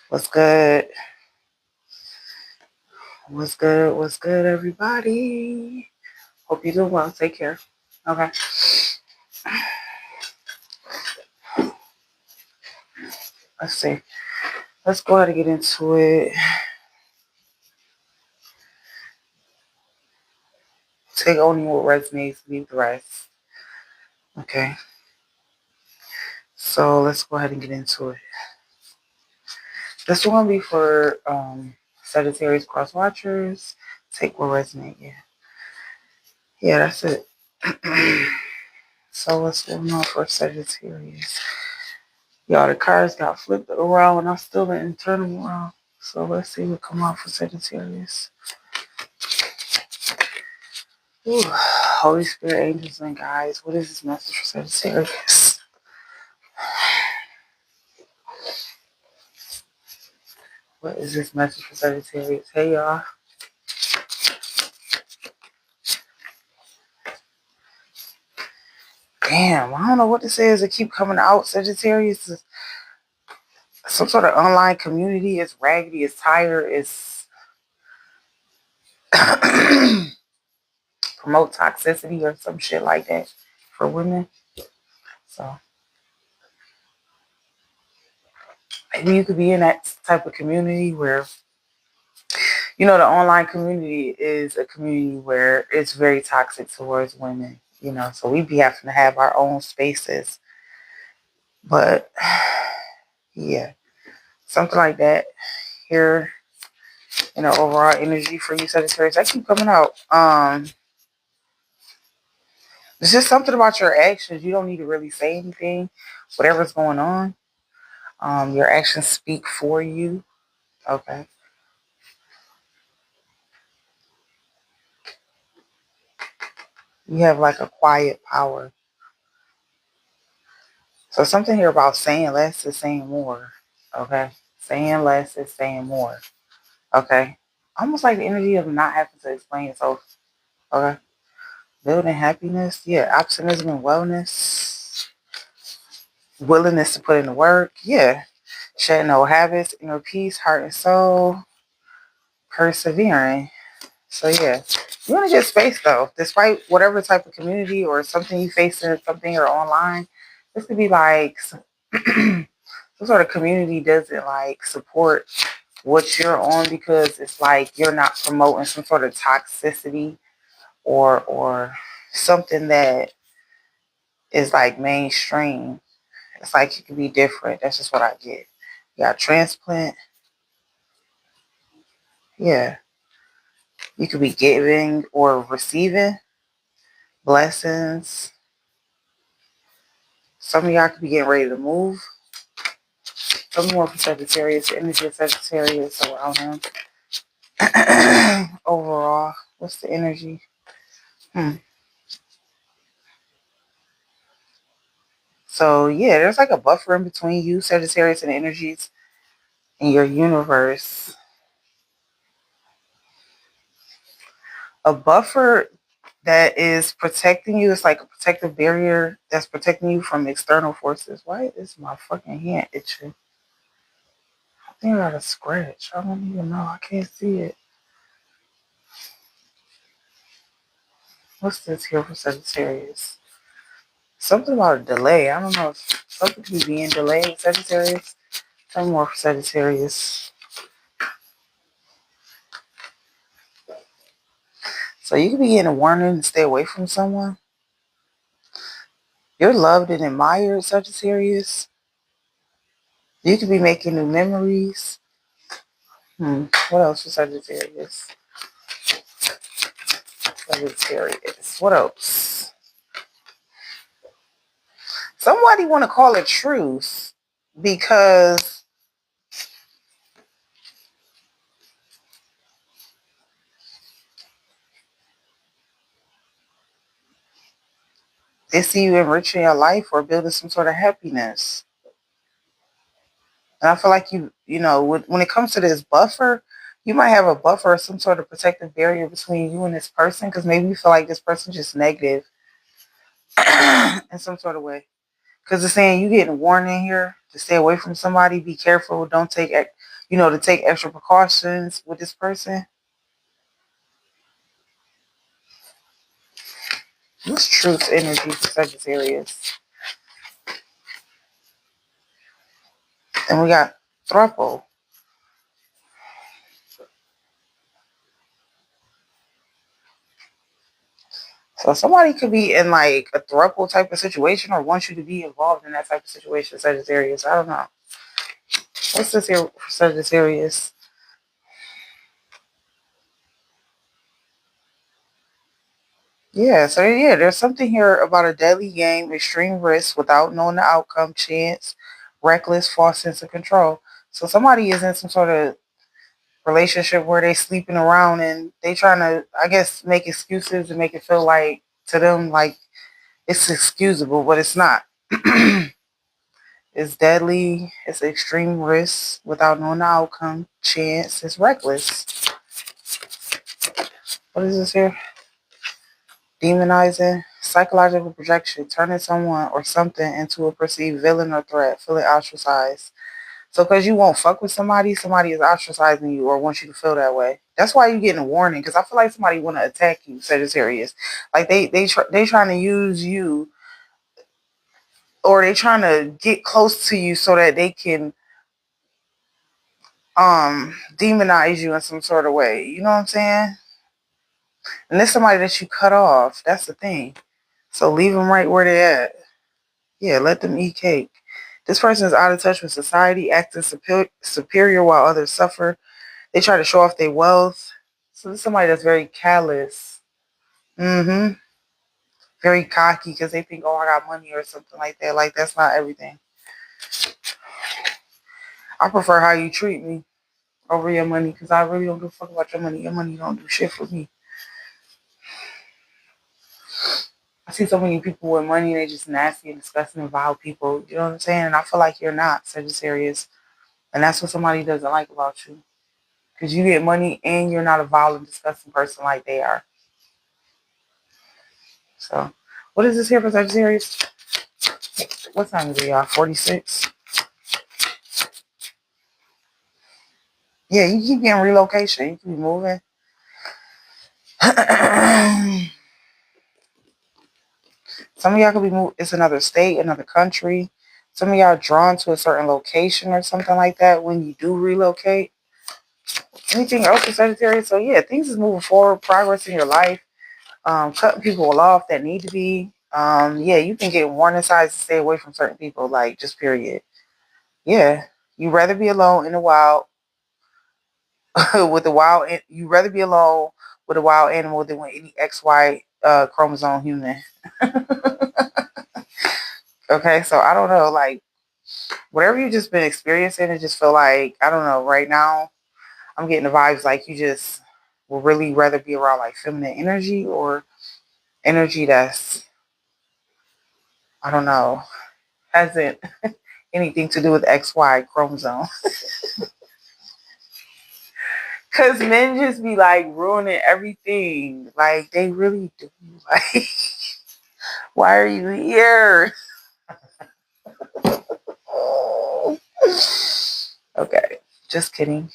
What's good? What's good? What's good, everybody? Hope you're doing well. Take care. Okay. Let's see. Let's go ahead and get into it. Take only what resonates, leave the rest. Okay. So let's go ahead and get into it. This one will be for Sagittarius crosswatchers. Take what resonates. Yeah. Yeah, that's it. So what's going on for Sagittarius? Y'all, the cards got flipped around and I still didn't turn them around. So let's see what come out for Sagittarius. Ooh, Holy Spirit, angels, and guides. What is this message for Sagittarius? What is this message for Sagittarius? Hey, y'all. Damn, I don't know what this is. It keep coming out. Sagittarius is some sort of online community. It's raggedy. It's tired. It's promote toxicity or some shit like that for women. So maybe you could be in that type of community where, you know, the online community is a community where it's very toxic towards women, you know, so we be having to have our own spaces. But yeah, something like that here in the overall energy for you, Sagittarius. I keep coming out. It's just something about your actions. You don't need to really say anything. Whatever's going on, your actions speak for you. Okay. You have like a quiet power. So something here about saying less is saying more. Okay. Saying less is saying more. Okay. Almost like the energy of not having to explain yourself. Okay. Building happiness. Yeah. Optimism and wellness. Willingness to put in the work. Yeah. Shedding old habits, inner peace, heart and soul. Persevering. So yeah. You want to get space though. Despite whatever type of community or something you face in something or online. This could be like some sort of community doesn't like support what you're on because it's like you're not promoting some sort of toxicity or something that is like mainstream. It's like it could be different. That's just what I get. You got transplant. Yeah. You could be giving or receiving blessings. Some of y'all could be getting ready to move. Some more for Sagittarius, the energy of Sagittarius around him. Overall, what's the energy? So yeah, there's like a buffer in between you, Sagittarius, and the energies in your universe. A buffer that is protecting you. It's like a protective barrier that's protecting you from external forces. Why is my fucking hand itching? I think I got a scratch. I don't even know. I can't see it. What's this here for Sagittarius? Something about a delay. I don't know if something could be being delayed, Sagittarius. Tell me more for Sagittarius. So you could be getting a warning to stay away from someone. You're loved and admired, Sagittarius. You could be making new memories. What else for Sagittarius? Sagittarius. What else? Somebody want to call it truth because they see you enriching your life or building some sort of happiness. And I feel like you know, when it comes to this buffer, you might have a buffer or some sort of protective barrier between you and this person because maybe you feel like this person's just negative in some sort of way. Because it's saying you getting warned in here to stay away from somebody, be careful, don't take to take extra precautions with this person. What's truth energy for Sagittarius? And we got thruple. So somebody could be in like a throuple type of situation or wants you to be involved in that type of situation, Sagittarius. I don't know. What's this here for Sagittarius? Yeah, so yeah, there's something here about a deadly game, extreme risk without knowing the outcome, chance, reckless, false sense of control. So somebody is in some sort of relationship where they sleeping around and they trying to, I guess, make excuses and make it feel like to them like it's excusable, but it's not. It's deadly. It's extreme risk without knowing the outcome. Chance. It's reckless. What is this here? Demonizing. Psychological projection. Turning someone or something into a perceived villain or threat. Feeling ostracized. So because you won't fuck with somebody, somebody is ostracizing you or wants you to feel that way. That's why you're getting a warning. Because I feel like somebody want to attack you, Sagittarius. Like they trying to use you, or they trying to get close to you so that they can demonize you in some sort of way. You know what I'm saying? And there's somebody that you cut off. That's the thing. So leave them right where they're at. Yeah, let them eat cake. This person is out of touch with society, acting superior while others suffer. They try to show off their wealth. So this is somebody that's very callous. Mm-hmm. Very cocky because they think, oh, I got money or something like that. Like, that's not everything. I prefer how you treat me over your money because I really don't give a fuck about your money. Your money don't do shit for me. I see so many people with money, they just nasty and disgusting and vile people. You know what I'm saying? And I feel like you're not, Sagittarius. And that's what somebody doesn't like about you. Because you get money and you're not a vile and disgusting person like they are. So, what is this here for Sagittarius? What time is it, y'all? 46? Yeah, you keep getting relocation. You keep moving. Some of y'all could be moved. It's another state, another country. Some of y'all drawn to a certain location or something like that when you do relocate. Anything else for Sagittarius? So yeah, things is moving forward, progress in your life, cutting people off that need to be. Yeah, you can get warning signs to stay away from certain people, like just period. Yeah, you rather be alone in the wild with the wild. You rather be alone with a wild animal than with any XY chromosome human. Okay, so I don't know, like whatever you just been experiencing, it just feel like I don't know. Right now, I'm getting the vibes like you just will really rather be around like feminine energy or energy that's I don't know hasn't anything to do with XY chromosome. Cause men just be like ruining everything. Like they really do. Like, why are you here? Okay, just kidding.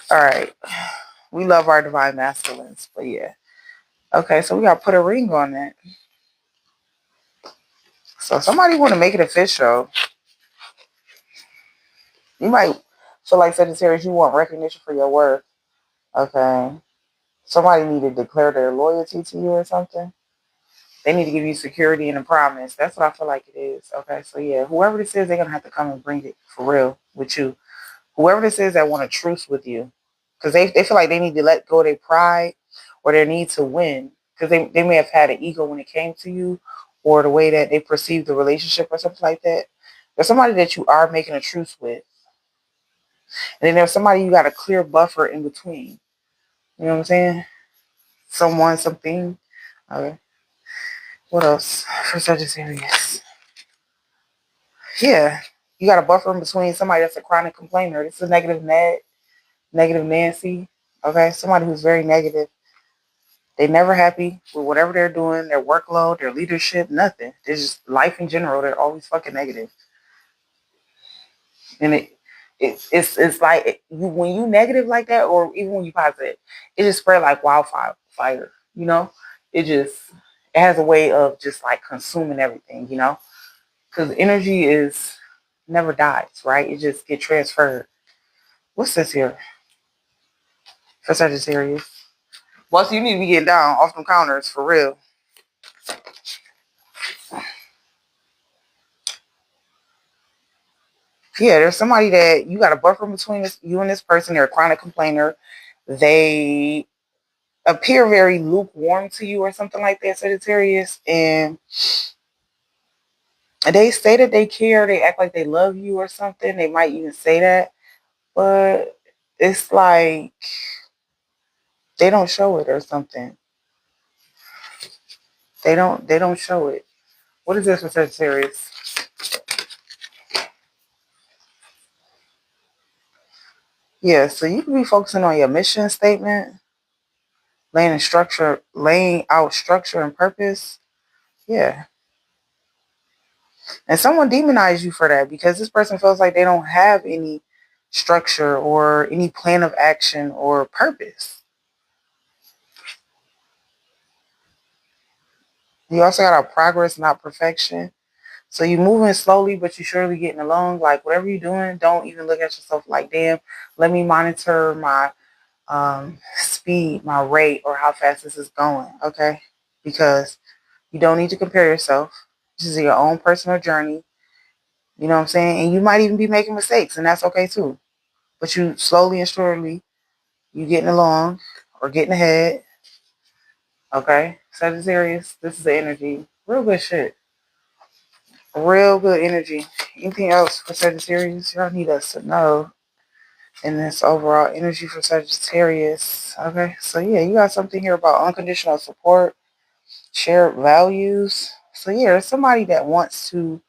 All right, we love our divine masculines, but yeah. Okay, so we gotta put a ring on that. So somebody want to make it official. You might feel like Sagittarius, you want recognition for your worth. Okay. Somebody need to declare their loyalty to you or something. They need to give you security and a promise. That's what I feel like it is. Okay. So yeah, whoever this is, they're gonna have to come and bring it for real with you. Whoever this is that want a truce with you. Because they feel like they need to let go of their pride or their need to win. Because they may have had an ego when it came to you or the way that they perceive the relationship or something like that. There's somebody that you are making a truce with. And then there's somebody you got a clear buffer in between. You know what I'm saying? Someone, something. Okay. What else for Sagittarius? Yeah. You got a buffer in between somebody that's a chronic complainer. This is a negative Ned, negative Nancy. Okay. Somebody who's very negative. They're never happy with whatever they're doing, their workload, their leadership, nothing. They're just life in general. They're always fucking negative. And It's like when you negative like that, or even when you positive, it just spread like wildfire. Fire, it just it has a way of just like consuming everything, because energy is never dies, right? It just get transferred. What's this here for Sagittarius? Well, so you need to be getting down off them counters for real. Yeah, there's somebody that you got a buffer between you and this person. They're a chronic complainer. They appear very lukewarm to you or something like that, Sagittarius. And they say that they care. They act like they love you or something. They might even say that. But it's like they don't show it or something. They don't show it. What is this for Sagittarius? Yeah, so you can be focusing on your mission statement, laying out structure and purpose. Yeah. And someone demonized you for that because this person feels like they don't have any structure or any plan of action or purpose. You also got a progress, not perfection. So you're moving slowly, but you're surely getting along. Like whatever you're doing, don't even look at yourself like, damn, let me monitor my speed, my rate, or how fast this is going. Okay. Because you don't need to compare yourself. This is your own personal journey. You know what I'm saying? And you might even be making mistakes, and that's okay too. But you slowly and surely, you getting along or getting ahead. Okay? Sagittarius, this is the energy. Real good shit. Real good energy. Anything else for Sagittarius? Y'all need us to know in this overall energy for Sagittarius. Okay? So yeah, you got something here about unconditional support, shared values. So yeah, there's somebody that wants to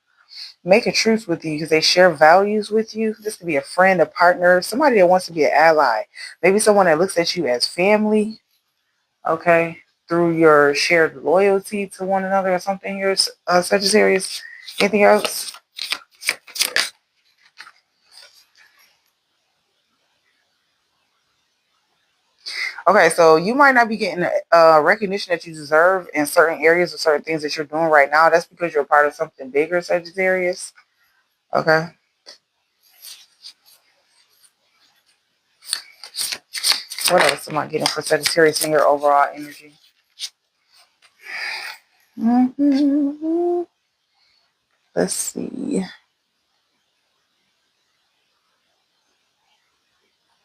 make a truce with you because they share values with you. This could be a friend, a partner, somebody that wants to be an ally. Maybe someone that looks at you as family, okay, through your shared loyalty to one another or something here, Sagittarius. Anything else? Okay, so you might not be getting recognition that you deserve in certain areas or certain things that you're doing right now. That's because you're a part of something bigger, Sagittarius. Okay. What else am I getting for Sagittarius in your overall energy? Mm-hmm. Let's see.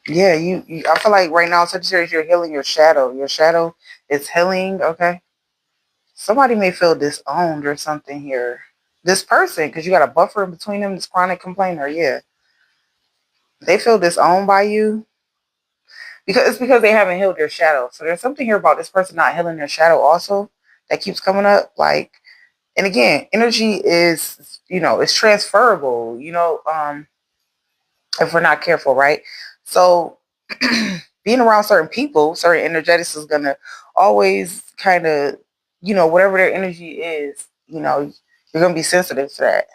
Yeah, I feel like right now, Sagittarius, you're healing your shadow. Your shadow is healing. Okay. Somebody may feel disowned or something here. This person, because you got a buffer in between them, this chronic complainer. Yeah, they feel disowned by you because it's because they haven't healed their shadow. So there's something here about this person not healing their shadow also that keeps coming up. Like, and again, energy is it's transferable. If we're not careful, right? So being around certain people, certain energetics is gonna always kind of, whatever their energy is, you're gonna be sensitive to that.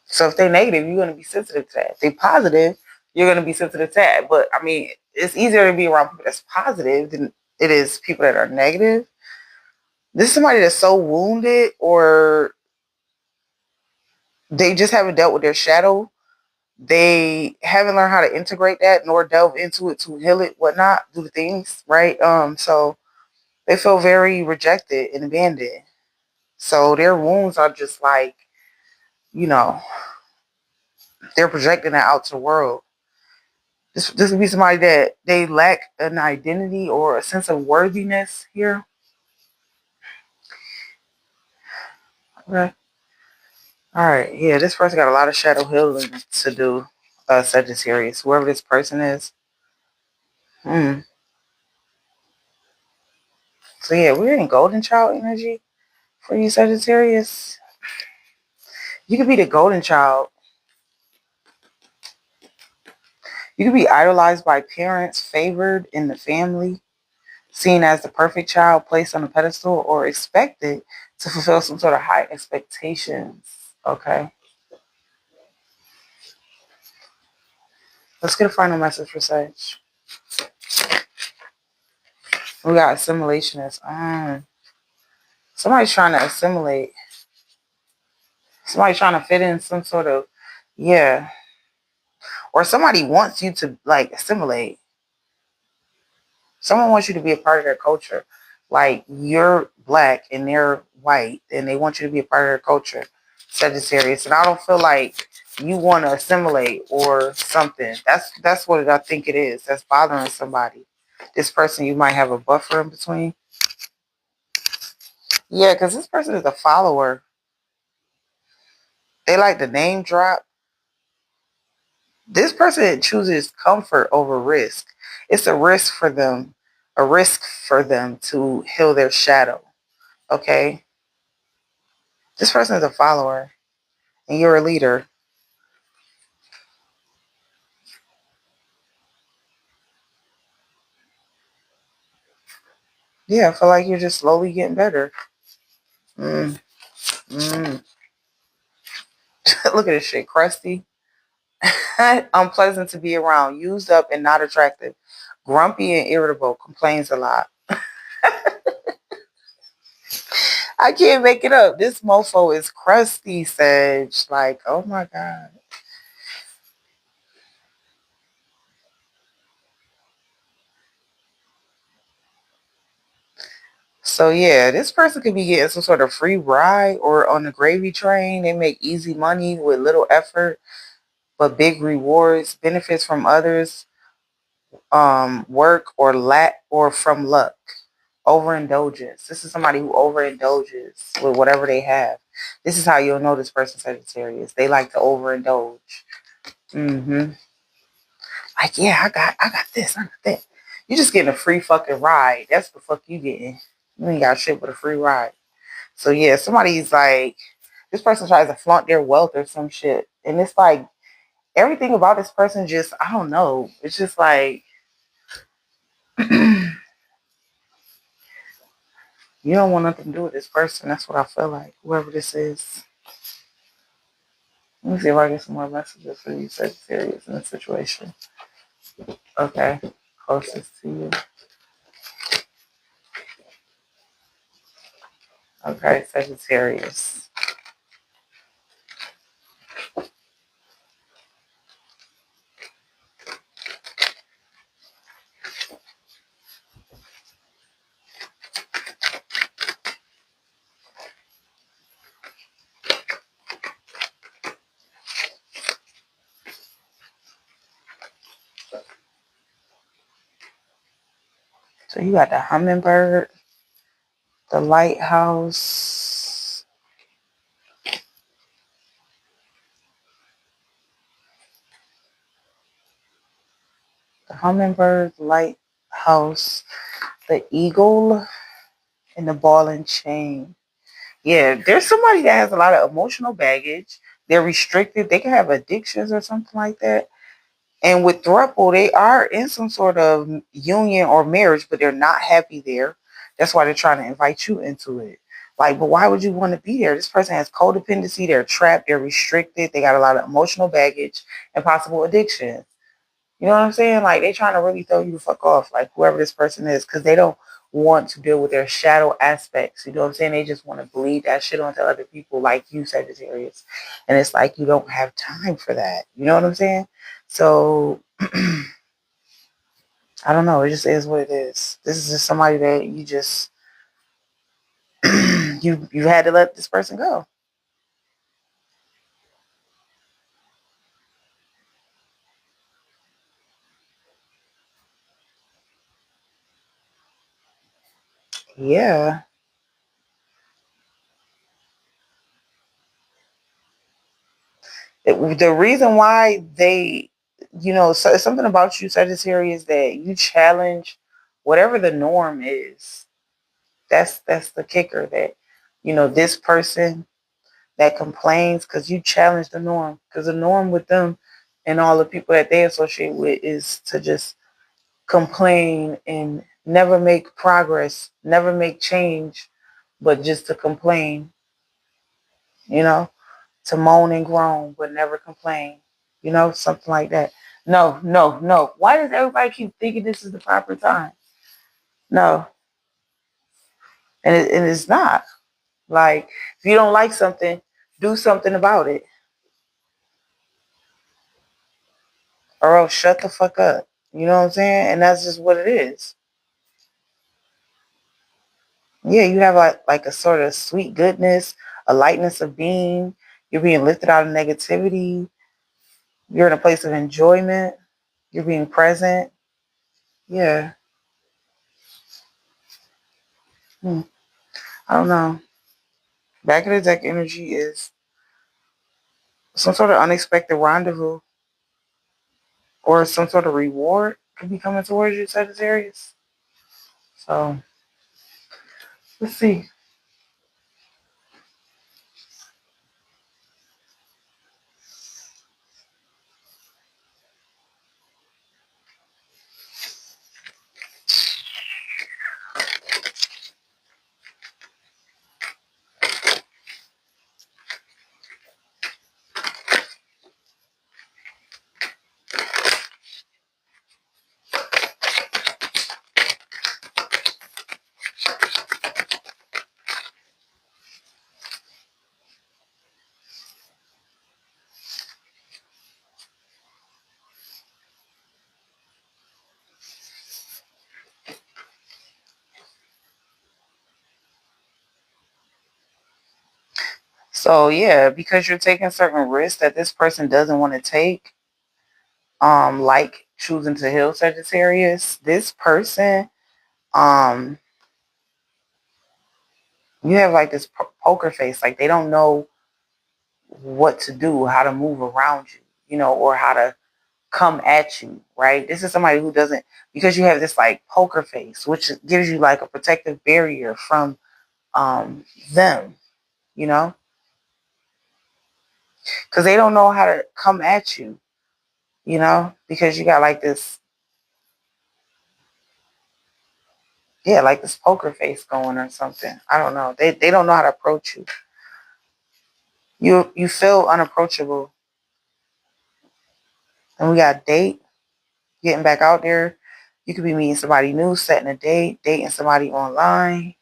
So if they're negative, you're gonna be sensitive to that. If they're positive, you're gonna be sensitive to that. But I mean, it's easier to be around people that's positive than it is people that are negative. This is somebody that's so wounded, or they just haven't dealt with their shadow. They haven't learned how to integrate that nor delve into it to heal it, whatnot, do the things, right? So they feel very rejected and abandoned. So their wounds are just like, you know, they're projecting that out to the world. This would be somebody that they lack an identity or a sense of worthiness here. Okay. All right. Yeah, this person got a lot of shadow healing to do, Sagittarius, whoever this person is. Hmm. So yeah, we're in golden child energy for you, Sagittarius. You could be the golden child. You could be idolized by parents, favored in the family, seen as the perfect child, placed on a pedestal, or expected to fulfill some sort of high expectations. Okay. Let's get a final message for Sag. We got assimilationists. Somebody's trying to assimilate. Somebody's trying to fit in some sort of, yeah. Or somebody wants you to like assimilate. Someone wants you to be a part of their culture. Like you're black and they're white and they want you to be a part of their culture. Sagittarius. And I don't feel like you want to assimilate or something. That's what I think it is. That's bothering somebody. This person, you might have a buffer in between. Yeah, because this person is a follower. They like the name drop. This person chooses comfort over risk. It's a risk for them to heal their shadow. Okay? This person is a follower and you're a leader. Yeah, I feel like you're just slowly getting better. Mm, mm. Look at this shit. Crusty. Unpleasant to be around. Used up and not attractive. Grumpy and irritable. Complains a lot. I can't make it up. This mofo is crusty, Sage. Like, oh my God. So yeah, this person could be getting some sort of free ride or on the gravy train. They make easy money with little effort, but big rewards, benefits from others, work or lack or from luck. Overindulgence. This is somebody who overindulges with whatever they have. This is how you'll know this person Sagittarius. They like to overindulge. Mm-hmm. Like, yeah, I got this, I got that. You just getting a free fucking ride. That's the fuck you getting. You ain't got shit but a free ride. So yeah, somebody's like, this person tries to flaunt their wealth or some shit. And it's like everything about this person just, I don't know. It's just like you don't want nothing to do with this person. That's what I feel like. Whoever this is. Let me see if I get some more messages for you, Sagittarius, in this situation. Okay. Closest to you. Okay, Sagittarius. So you got the hummingbird, the lighthouse, the hummingbird, lighthouse, the eagle, and the ball and chain. Yeah, there's somebody that has a lot of emotional baggage. They're restricted. They can have addictions or something like that. And with throuple, they are in some sort of union or marriage, but they're not happy there. That's why they're trying to invite you into it. Like, but why would you want to be there? This person has codependency. They're trapped. They're restricted. They got a lot of emotional baggage and possible addiction. You know what I'm saying? Like they trying to really throw you the fuck off, like whoever this person is, because they don't want to deal with their shadow aspects. You know what I'm saying? They just want to bleed that shit onto other people, like you, Sagittarius. And it's like you don't have time for that. You know what I'm saying? So I don't know. It just is what it is. This is just somebody that you just you had to let this person go. Yeah. The reason why they, so something about you, Sagittarius, that you challenge whatever the norm is. That's the kicker. That this person that complains because you challenge the norm. Because the norm with them and all the people that they associate with is to just complain and never make progress, never make change, but just to complain. You know, to moan and groan but never complain. Something like that. No, no, no. Why does everybody keep thinking this is the proper time? No. And it's not. Like, if you don't like something, do something about it. Or else shut the fuck up. You know what I'm saying? And that's just what it is. Yeah, you have like a sort of sweet goodness, a lightness of being. You're being lifted out of negativity. You're in a place of enjoyment. You're being present. Yeah. I don't know. Back of the deck energy is some sort of unexpected rendezvous or some sort of reward could be coming towards you, Sagittarius. So let's see. So yeah, because you're taking certain risks that this person doesn't want to take, like choosing to heal Sagittarius, this person, um, you have like this poker face, like they don't know what to do, how to move around you, or how to come at you, right? This is somebody who doesn't, because you have this like poker face, which gives you like a protective barrier from them, you know, because they don't know how to come at you, because you got like this, yeah, like this poker face going or something. I don't know. They don't know how to approach you. You feel unapproachable. And we got date, getting back out there. You could be meeting somebody new, setting a date, dating somebody online.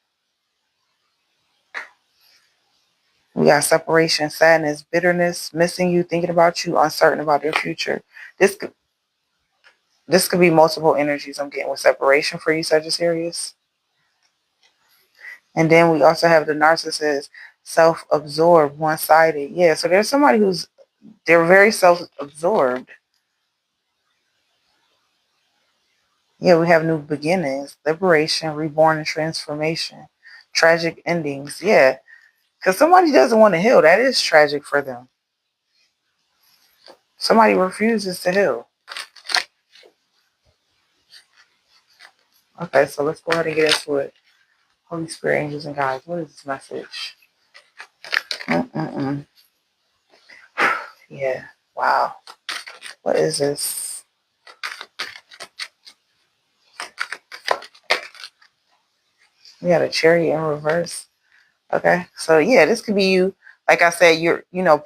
We got separation, sadness, bitterness, missing you, thinking about you, uncertain about their future. This could this could be multiple energies I'm getting with separation for you, Sagittarius. And then we also have the narcissist, self-absorbed, one-sided. Yeah, so there's somebody they're very self-absorbed. Yeah, we have new beginnings, liberation, reborn, and transformation. Tragic endings. Yeah, because somebody doesn't want to heal. That is tragic for them. Somebody refuses to heal. Okay, so let's go ahead and get into it. Holy Spirit, angels, and guides. What is this message? Mm-mm-mm. Yeah. Wow. What is this? We got a chariot in reverse. Okay. So yeah, this could be you. Like I said,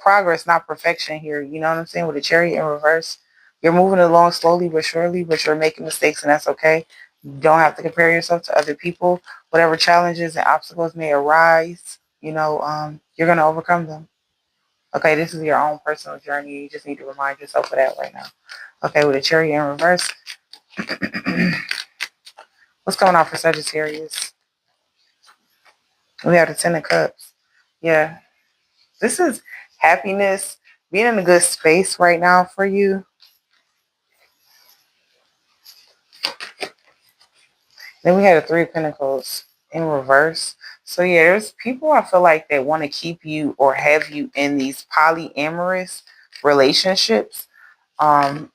progress, not perfection here. You know what I'm saying? With a chariot in reverse, you're moving along slowly but surely, but you're making mistakes, and that's okay. You don't have to compare yourself to other people. Whatever challenges and obstacles may arise, you're gonna overcome them. Okay, this is your own personal journey. You just need to remind yourself of that right now. Okay, with a chariot in reverse. What's going on for Sagittarius? We have the Ten of Cups. Yeah, this is happiness, being in a good space right now for you. Then we had the Three of Pentacles in reverse. So yeah, there's people I feel like that want to keep you or have you in these polyamorous relationships. Um,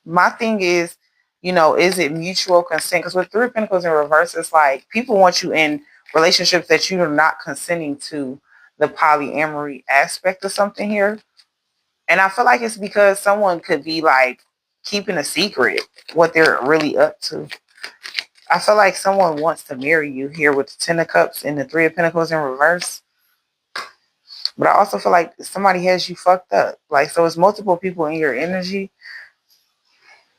my thing is it mutual consent? Because with Three of Pentacles in reverse, it's like people want you in relationships that you are not consenting to the polyamory aspect of something here. And I feel like it's because someone could be like keeping a secret what they're really up to. I feel like someone wants to marry you here with the Ten of Cups and the Three of Pentacles in reverse. But I also feel like somebody has you fucked up. Like, so it's multiple people in your energy.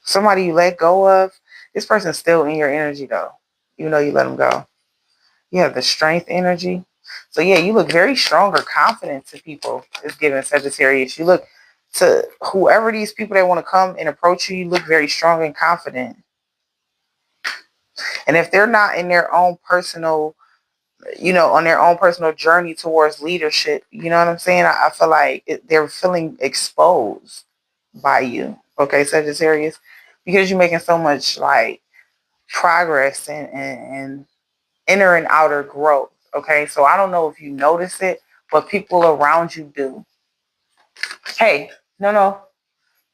somebody you let go of, this person's still in your energy though. You know you let them go. You have the strength energy. So yeah, you look very strong or confident to people. It's given Sagittarius. You look to whoever these people that want to come and approach you, you look very strong and confident. And if they're not in their own personal, on their own personal journey towards leadership, you know what I'm saying? I feel like they're feeling exposed by you. Okay, Sagittarius, because you're making so much like progress and inner and outer growth. Okay, so I don't know if you notice it, but people around you do. Hey, no,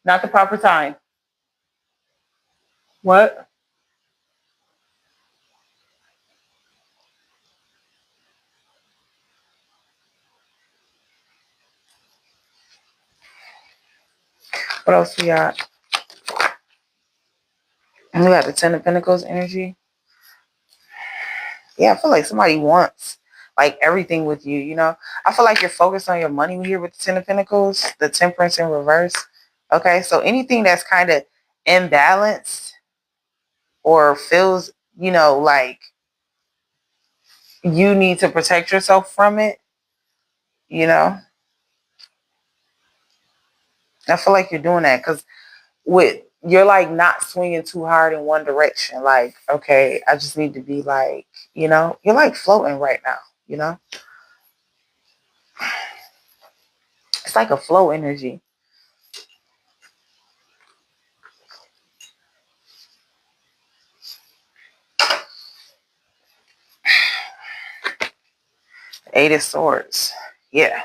not the proper time. What? What else we got? And we got the Ten of Pentacles energy. Yeah, I feel like somebody wants like everything with you, you know. I feel like you're focused on your money here with the Ten of Pentacles, the Temperance in reverse. Okay, so anything that's kind of imbalanced or feels, like you need to protect yourself from it, you know. I feel like you're doing that because with you're like not swinging too hard in one direction. Like, okay, I just need to be like, you're like floating right now, you know. It's like a flow energy. Eight of Swords. Yeah.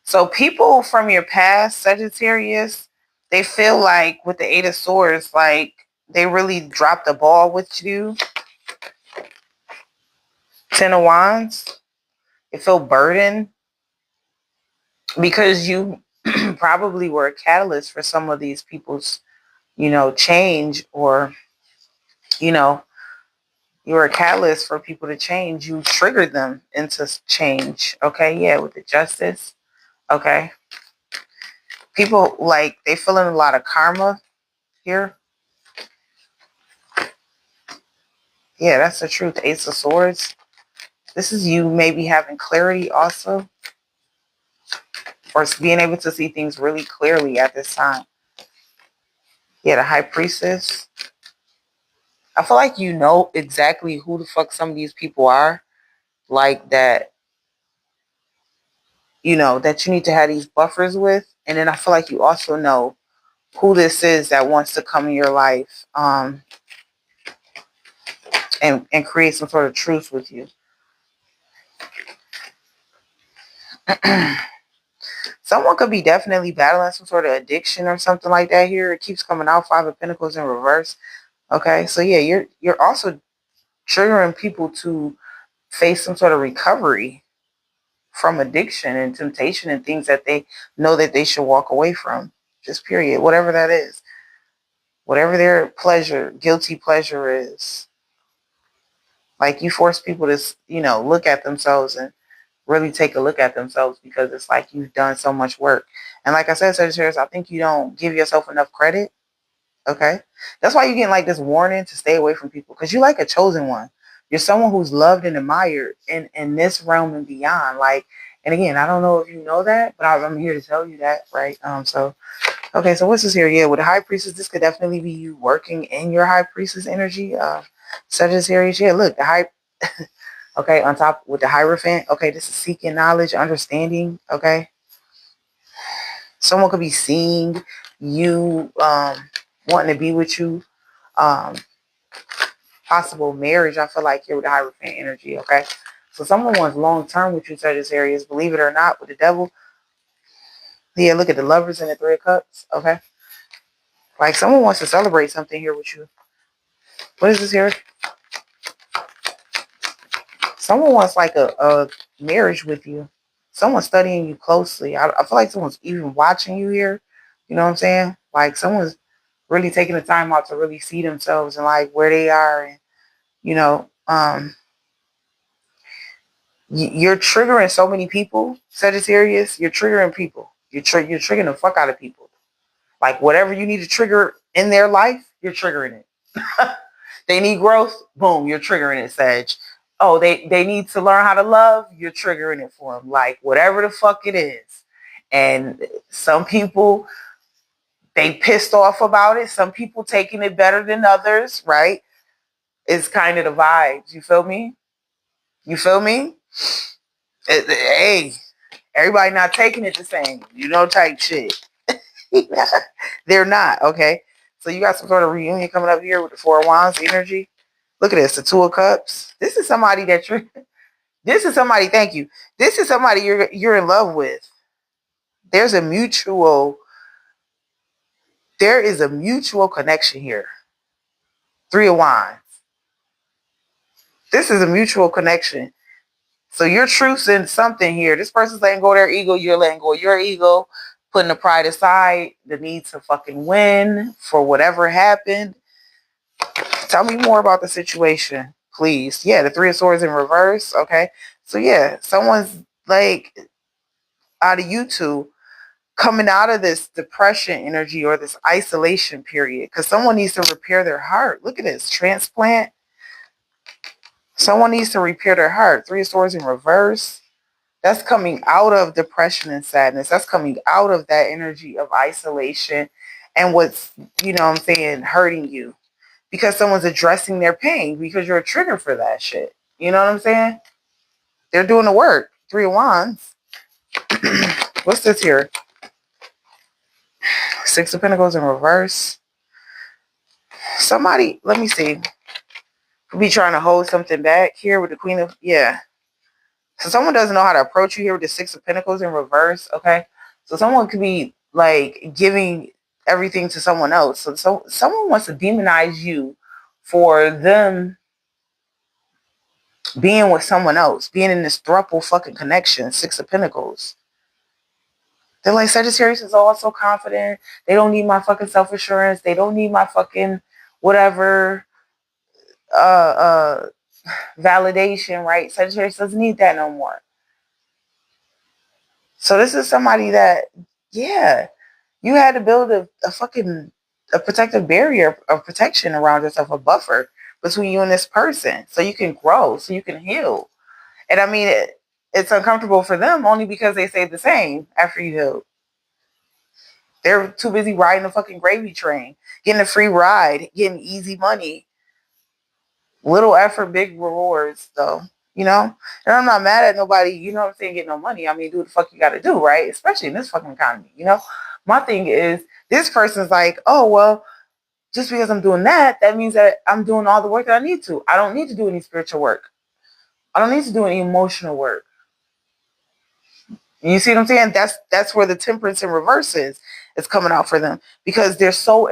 So people from your past, Sagittarius, they feel like with the Eight of Swords, like they really dropped the ball with you. Ten of Wands, they feel burdened because you probably were a catalyst for some of these people's, change, or, you know, you were a catalyst for people to change. You triggered them into change. Okay. Yeah. With the Justice. Okay. People like they feeling a lot of karma here. Yeah, that's the truth. Ace of Swords. This is you maybe having clarity also, or being able to see things really clearly at this time. Yeah, the High Priestess. I feel like you know exactly who the fuck some of these people are. Like that, that you need to have these buffers with. And then I feel like you also know who this is that wants to come in your life and create some sort of truce with you. Someone could be definitely battling some sort of addiction or something like that here. It keeps coming out. Five of Pentacles in reverse. Okay, so yeah, you're also triggering people to face some sort of recovery from addiction and temptation and things that they know that they should walk away from. Just period. Whatever that is. Whatever their pleasure, guilty pleasure is. Like you force people to, look at themselves and really take a look at themselves because it's like you've done so much work. And like I said, Sagittarius, I think you don't give yourself enough credit. Okay. That's why you're getting like this warning to stay away from people because you're like a chosen one. You're someone who's loved and admired in this realm and beyond. Like, and again, I don't know if you know that, but I'm here to tell you that, right? Okay, so what's this here? Yeah, with the High Priestess, this could definitely be you working in your High Priestess energy. Sagittarius, yeah, look, the High, okay, on top with the Hierophant, okay, this is seeking knowledge, understanding, okay? Someone could be seeing you, wanting to be with you, possible marriage, I feel like here with the Hierophant energy, okay? So someone wants long-term with you, Sagittarius, believe it or not, with the Devil. Yeah, look at the Lovers and the Three of Cups, okay? Like someone wants to celebrate something here with you. What is this here? Someone wants like a marriage with you. Someone's studying you closely. I feel like someone's even watching you here. You know what I'm saying? Like someone's really taking the time out to really see themselves and like where they are. And, you know, you're triggering so many people, Sagittarius. You're triggering people. You're triggering the fuck out of people. Like whatever you need to trigger in their life, you're triggering it. They need growth, boom, you're triggering it, Sag. Oh, they need to learn how to love, you're triggering it for them. Like, whatever the fuck it is. And some people, they pissed off about it. Some people taking it better than others, right? It's kind of the vibes. You feel me? You feel me? Hey, everybody not taking it the same, type shit. They're not, okay? So you got some sort of reunion coming up here with the Four of Wands energy. Look at this, the Two of Cups. This is somebody thank you. This is somebody you're in love with. There is a mutual connection here. Three of Wands. This is a mutual connection. So you're truthing something here. This person's letting go of their ego. You're letting go of your ego, putting the pride aside, the need to fucking win for whatever happened. Tell me more about the situation, please. Yeah, the Three of Swords in reverse. Okay. So yeah, someone's like out of you two coming out of this depression energy or this isolation period because someone needs to repair their heart. Look at this transplant. Someone needs to repair their heart. Three of Swords in reverse. That's coming out of depression and sadness. That's coming out of that energy of isolation and what's, hurting you because someone's addressing their pain because you're a trigger for that shit. You know what I'm saying? They're doing the work. Three of Wands. What's this here? Six of Pentacles in reverse. Somebody, let me see. Could be trying to hold something back here with the Queen of, yeah. So someone doesn't know how to approach you here with the Six of Pentacles in reverse, okay? So someone could be like giving everything to someone else. So someone wants to demonize you for them being with someone else, being in this throuple fucking connection, Six of Pentacles. They're like, Sagittarius is all so confident. They don't need my fucking self-assurance. They don't need my fucking whatever validation, right? Sagittarius doesn't need that no more. So this is somebody that, yeah, you had to build a protective barrier of protection around yourself, a buffer between you and this person so you can grow, so you can heal. And I mean, it's uncomfortable for them only because they say the same after you heal. They're too busy riding the fucking gravy train, getting a free ride, getting easy money. Little effort, big rewards, though. And I'm not mad at nobody, getting no money. I mean, do what the fuck you got to do, right? Especially in this fucking economy, My thing is, this person's like, oh, well, just because I'm doing that means that I'm doing all the work that I need to. I don't need to do any spiritual work. I don't need to do any emotional work. You see what I'm saying? That's where the temperance in reverse is. It's coming out for them because they're so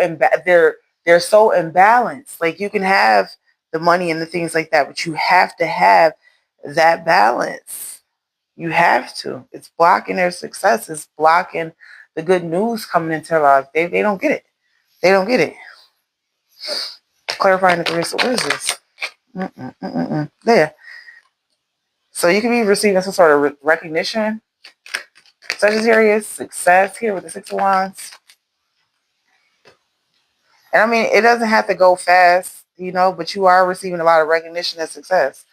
they're so imbalanced. Like, you can have the money and the things like that, but you have to have that balance. You have to. It's blocking their success. It's blocking the good news coming into their life. They don't get it. They don't get it. Clarifying the career. So what is this? There. So you can be receiving some sort of recognition. Sagittarius, success here with the Six of Wands. And I mean, it doesn't have to go fast, but you are receiving a lot of recognition and success.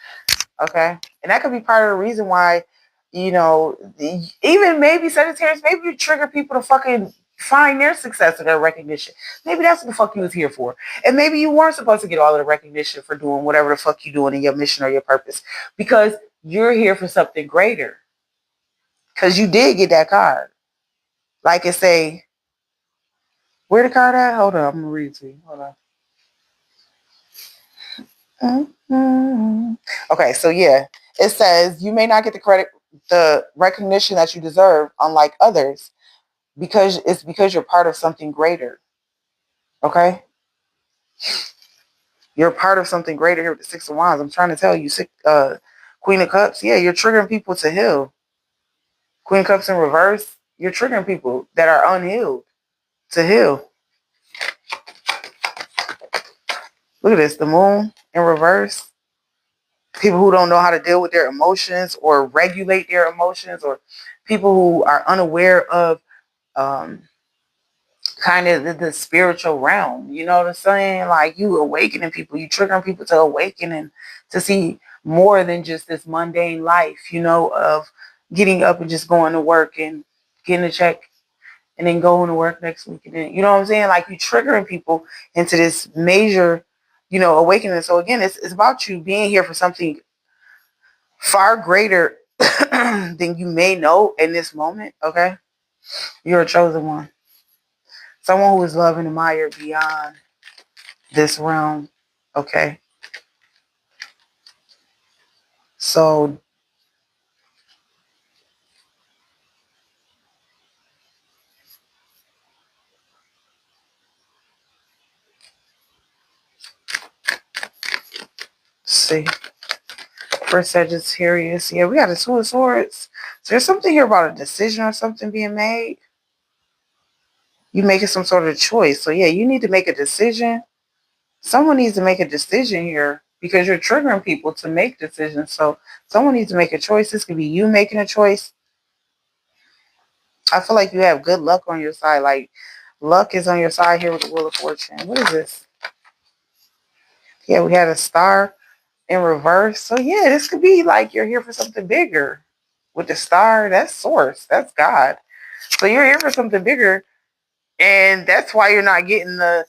Okay. And that could be part of the reason why, even maybe Sagittarius, maybe you trigger people to fucking find their success or their recognition. Maybe that's what the fuck you was here for. And maybe you weren't supposed to get all of the recognition for doing whatever the fuck you doing in your mission or your purpose because you're here for something greater. Because you did get that card. Like it say, where the card at? Hold on, I'm going to read it to you. Hold on. Mm-hmm. Okay, so yeah. It says, you may not get the recognition that you deserve, unlike others, because you're part of something greater. Okay? You're part of something greater here with the Six of Wands. I'm trying to tell you, Queen of Cups, yeah, you're triggering people to heal. Queen of Cups in reverse, you're triggering people that are unhealed to heal. Look at this, the Moon in reverse. People who don't know how to deal with their emotions or regulate their emotions, or people who are unaware of kind of the spiritual realm. You know what I'm saying? Like you awakening people, you triggering people to awaken and to see more than just this mundane life, of getting up and just going to work and getting a check and then going to work next week. And then, you know what I'm saying? Like you triggering people into this major, awakening. So again, it's about you being here for something far greater than you may know in this moment. Okay. You're a chosen one. Someone who is loved and admired beyond this realm. Okay. So see. For Sagittarius. Yeah, we got a Two of Swords. So there's something here about a decision or something being made. You making some sort of choice. So yeah, you need to make a decision. Someone needs to make a decision here because you're triggering people to make decisions. So someone needs to make a choice. This could be you making a choice. I feel like you have good luck on your side. Like luck is on your side here with the Wheel of Fortune. What is this? Yeah, we had a star in reverse. So yeah, this could be like you're here for something bigger. With the star, that's source. That's God. So you're here for something bigger. And that's why you're not getting the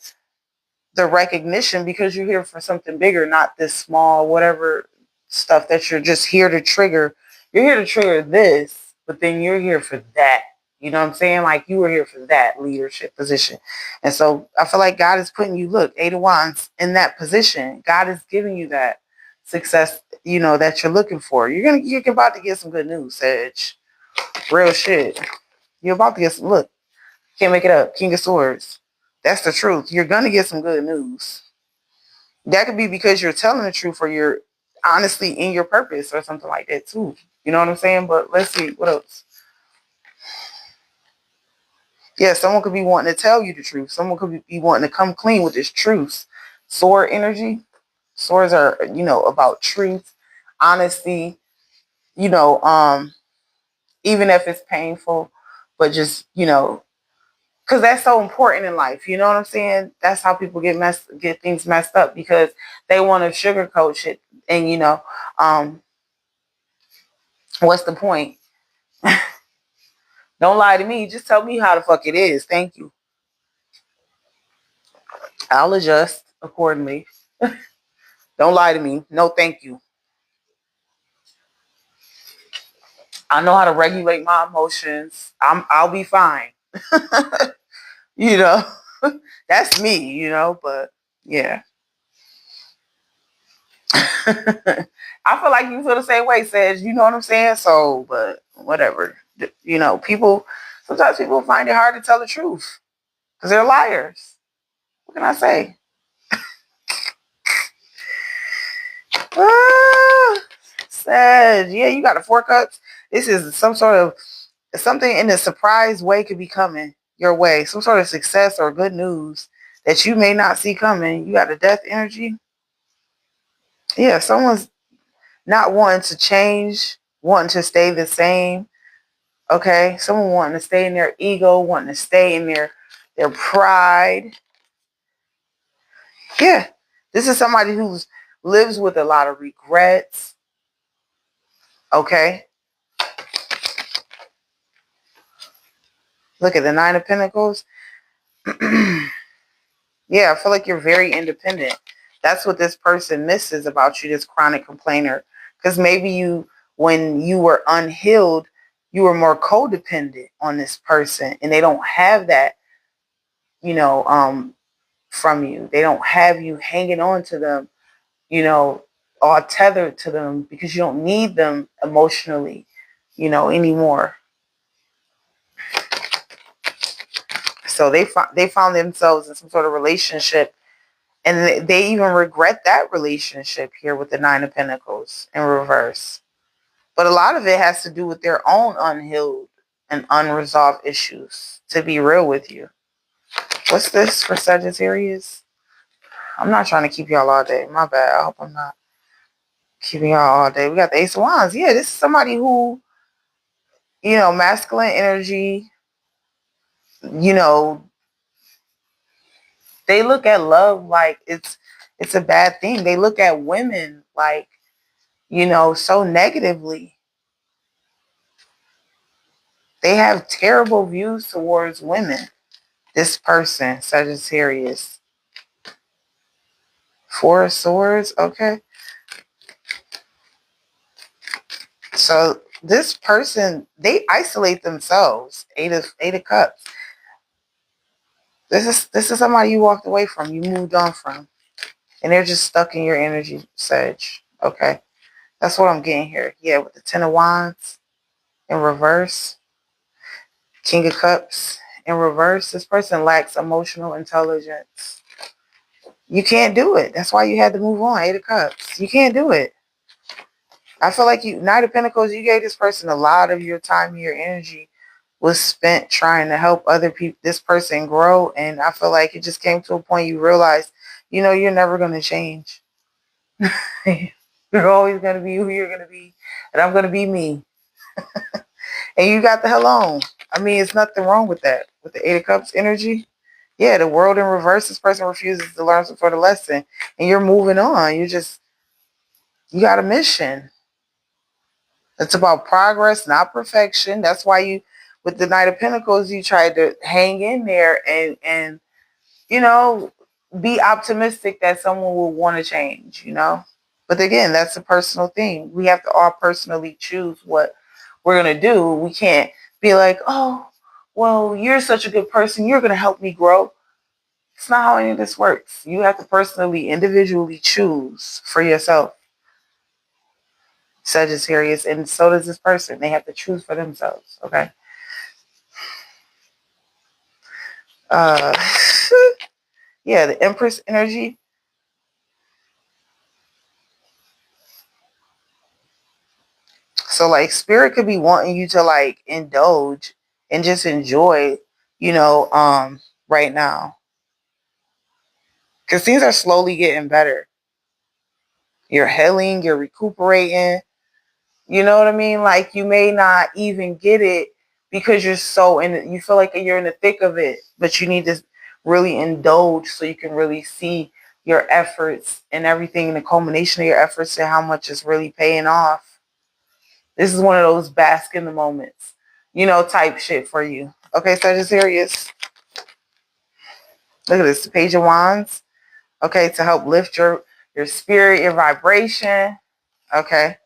recognition because you're here for something bigger, not this small, whatever stuff that you're just here to trigger. You're here to trigger this, but then you're here for that. You know what I'm saying? Like you were here for that leadership position. And so I feel like God is putting you, look, Eight of Wands in that position. God is giving you that success, that you're looking for. You're about to get some good news, Sage. Real shit. You're about to get some, look, can't make it up. King of Swords. That's the truth. You're going to get some good news. That could be because you're telling the truth or you're honestly in your purpose or something like that too. You know what I'm saying? But let's see. What else? Yeah, someone could be wanting to tell you the truth. Someone could be wanting to come clean with this truth. Sword energy. Swords are, about truth, honesty, you know, um, even if it's painful, but just, because that's so important in life. You know what I'm saying? That's how people get things messed up because they want to sugarcoat shit. And what's the point? Don't lie to me. Just tell me how the fuck it is. Thank you. I'll adjust accordingly. Don't lie to me. No, thank you. I know how to regulate my emotions. I'll be fine. you know, that's me. But yeah. I feel like you feel the same way, Sage. You know what I'm saying? So, but whatever. People, sometimes people find it hard to tell the truth because they're liars. What can I say? Ah, Sage, yeah, you got a Four Cups. This is some sort of something in a surprise way could be coming your way. Some sort of success or good news that you may not see coming. You got a Death energy. Yeah, someone's not wanting to change, wanting to stay the same. Okay, someone wanting to stay in their ego, wanting to stay in their pride. Yeah, this is somebody who lives with a lot of regrets. Okay, look at the Nine of Pentacles. Yeah, I feel like you're very independent. That's what this person misses about you, this chronic complainer. Because maybe when you were unhealed, you were more codependent on this person, and they don't have that, you know, um, from you. They don't have you hanging on to them, all tethered to them because you don't need them emotionally, anymore. So they found themselves in some sort of relationship, and they even regret that relationship here with the Nine of Pentacles in reverse. But a lot of it has to do with their own unhealed and unresolved issues, to be real with you. What's this for Sagittarius? I'm not trying to keep y'all all day. My bad. I hope I'm not keeping y'all all day. We got the Ace of Wands. Yeah, this is somebody who, masculine energy, you know, They look at love like it's a bad thing. They look at women like, so negatively. They have terrible views towards women. This person, Sagittarius. Four of Swords, okay. So this person, they isolate themselves. Eight of Cups. This is somebody you walked away from, you moved on from. And they're just stuck in your energy, Sag. Okay. That's what I'm getting here. Yeah, with the Ten of Wands in reverse. King of Cups in reverse. This person lacks emotional intelligence. You can't do it. That's why you had to move on. Eight of Cups. You can't do it. I feel like Knight of Pentacles, you gave this person a lot of your time, your energy was spent trying to help other people, this person grow. And I feel like it just came to a point you realized, you're never going to change. You're always going to be who you're going to be. And I'm going to be me. And you got the hell on. I mean, it's nothing wrong with that. With the Eight of Cups energy. Yeah, the world in reverse. This person refuses to learn some sort of lesson. And you're moving on. You got a mission. It's about progress, not perfection. That's why with the Knight of Pentacles, you tried to hang in there and be optimistic that someone will want to change, But again, that's a personal thing. We have to all personally choose what we're going to do. We can't be like, oh, well, you're such a good person. You're going to help me grow. It's not how any of this works. You have to personally, individually choose for yourself, Sagittarius, and so does this person. They have to choose for themselves, okay? Yeah, the Empress energy. So, like, Spirit could be wanting you to, like, indulge and just enjoy, right now. Because things are slowly getting better. You're healing, you're recuperating. You know what I mean? Like, you may not even get it because you're so in it. You feel like you're in the thick of it, but you need to really indulge so you can really see your efforts and everything, and the culmination of your efforts and how much is really paying off. This is one of those bask in the moments, type shit for you. Okay, Sagittarius. Look at this, the Page of Wands. Okay, to help lift your spirit, your vibration. Okay.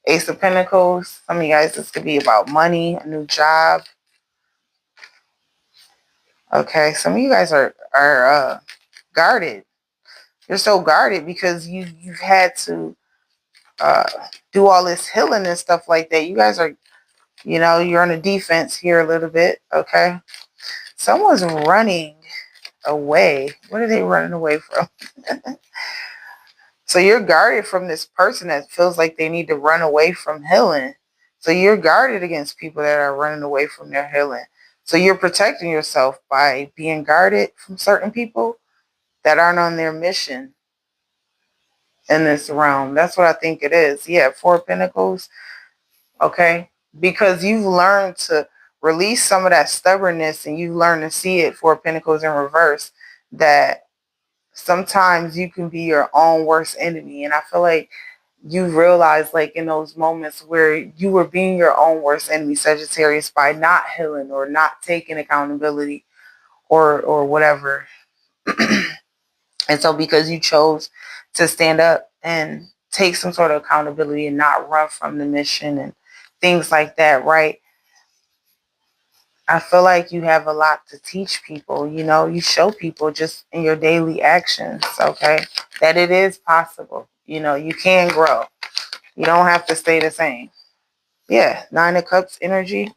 Ace of Pentacles. Some of you guys, this could be about money, a new job. Okay, some of you guys are guarded. You're so guarded because you've had to do all this healing and stuff like that. You guys are, you're on the defense here a little bit. Okay, someone's running away. What are they running away from? So you're guarded from this person that feels like they need to run away from healing. So you're guarded against people that are running away from their healing. So you're protecting yourself by being guarded from certain people that aren't on their mission in this realm. That's what I think it is. Yeah, Four of Pentacles. Okay. Because you've learned to release some of that stubbornness and you've learned to see it, Four of Pentacles in reverse, that sometimes you can be your own worst enemy. And I feel like you realize, like, in those moments where you were being your own worst enemy, Sagittarius, by not healing or not taking accountability or whatever. And so because you chose to stand up and take some sort of accountability and not run from the mission and things like that, right? I feel like you have a lot to teach people. You show people just in your daily actions, okay, that it is possible. You can grow. You don't have to stay the same. Yeah, Nine of Cups energy.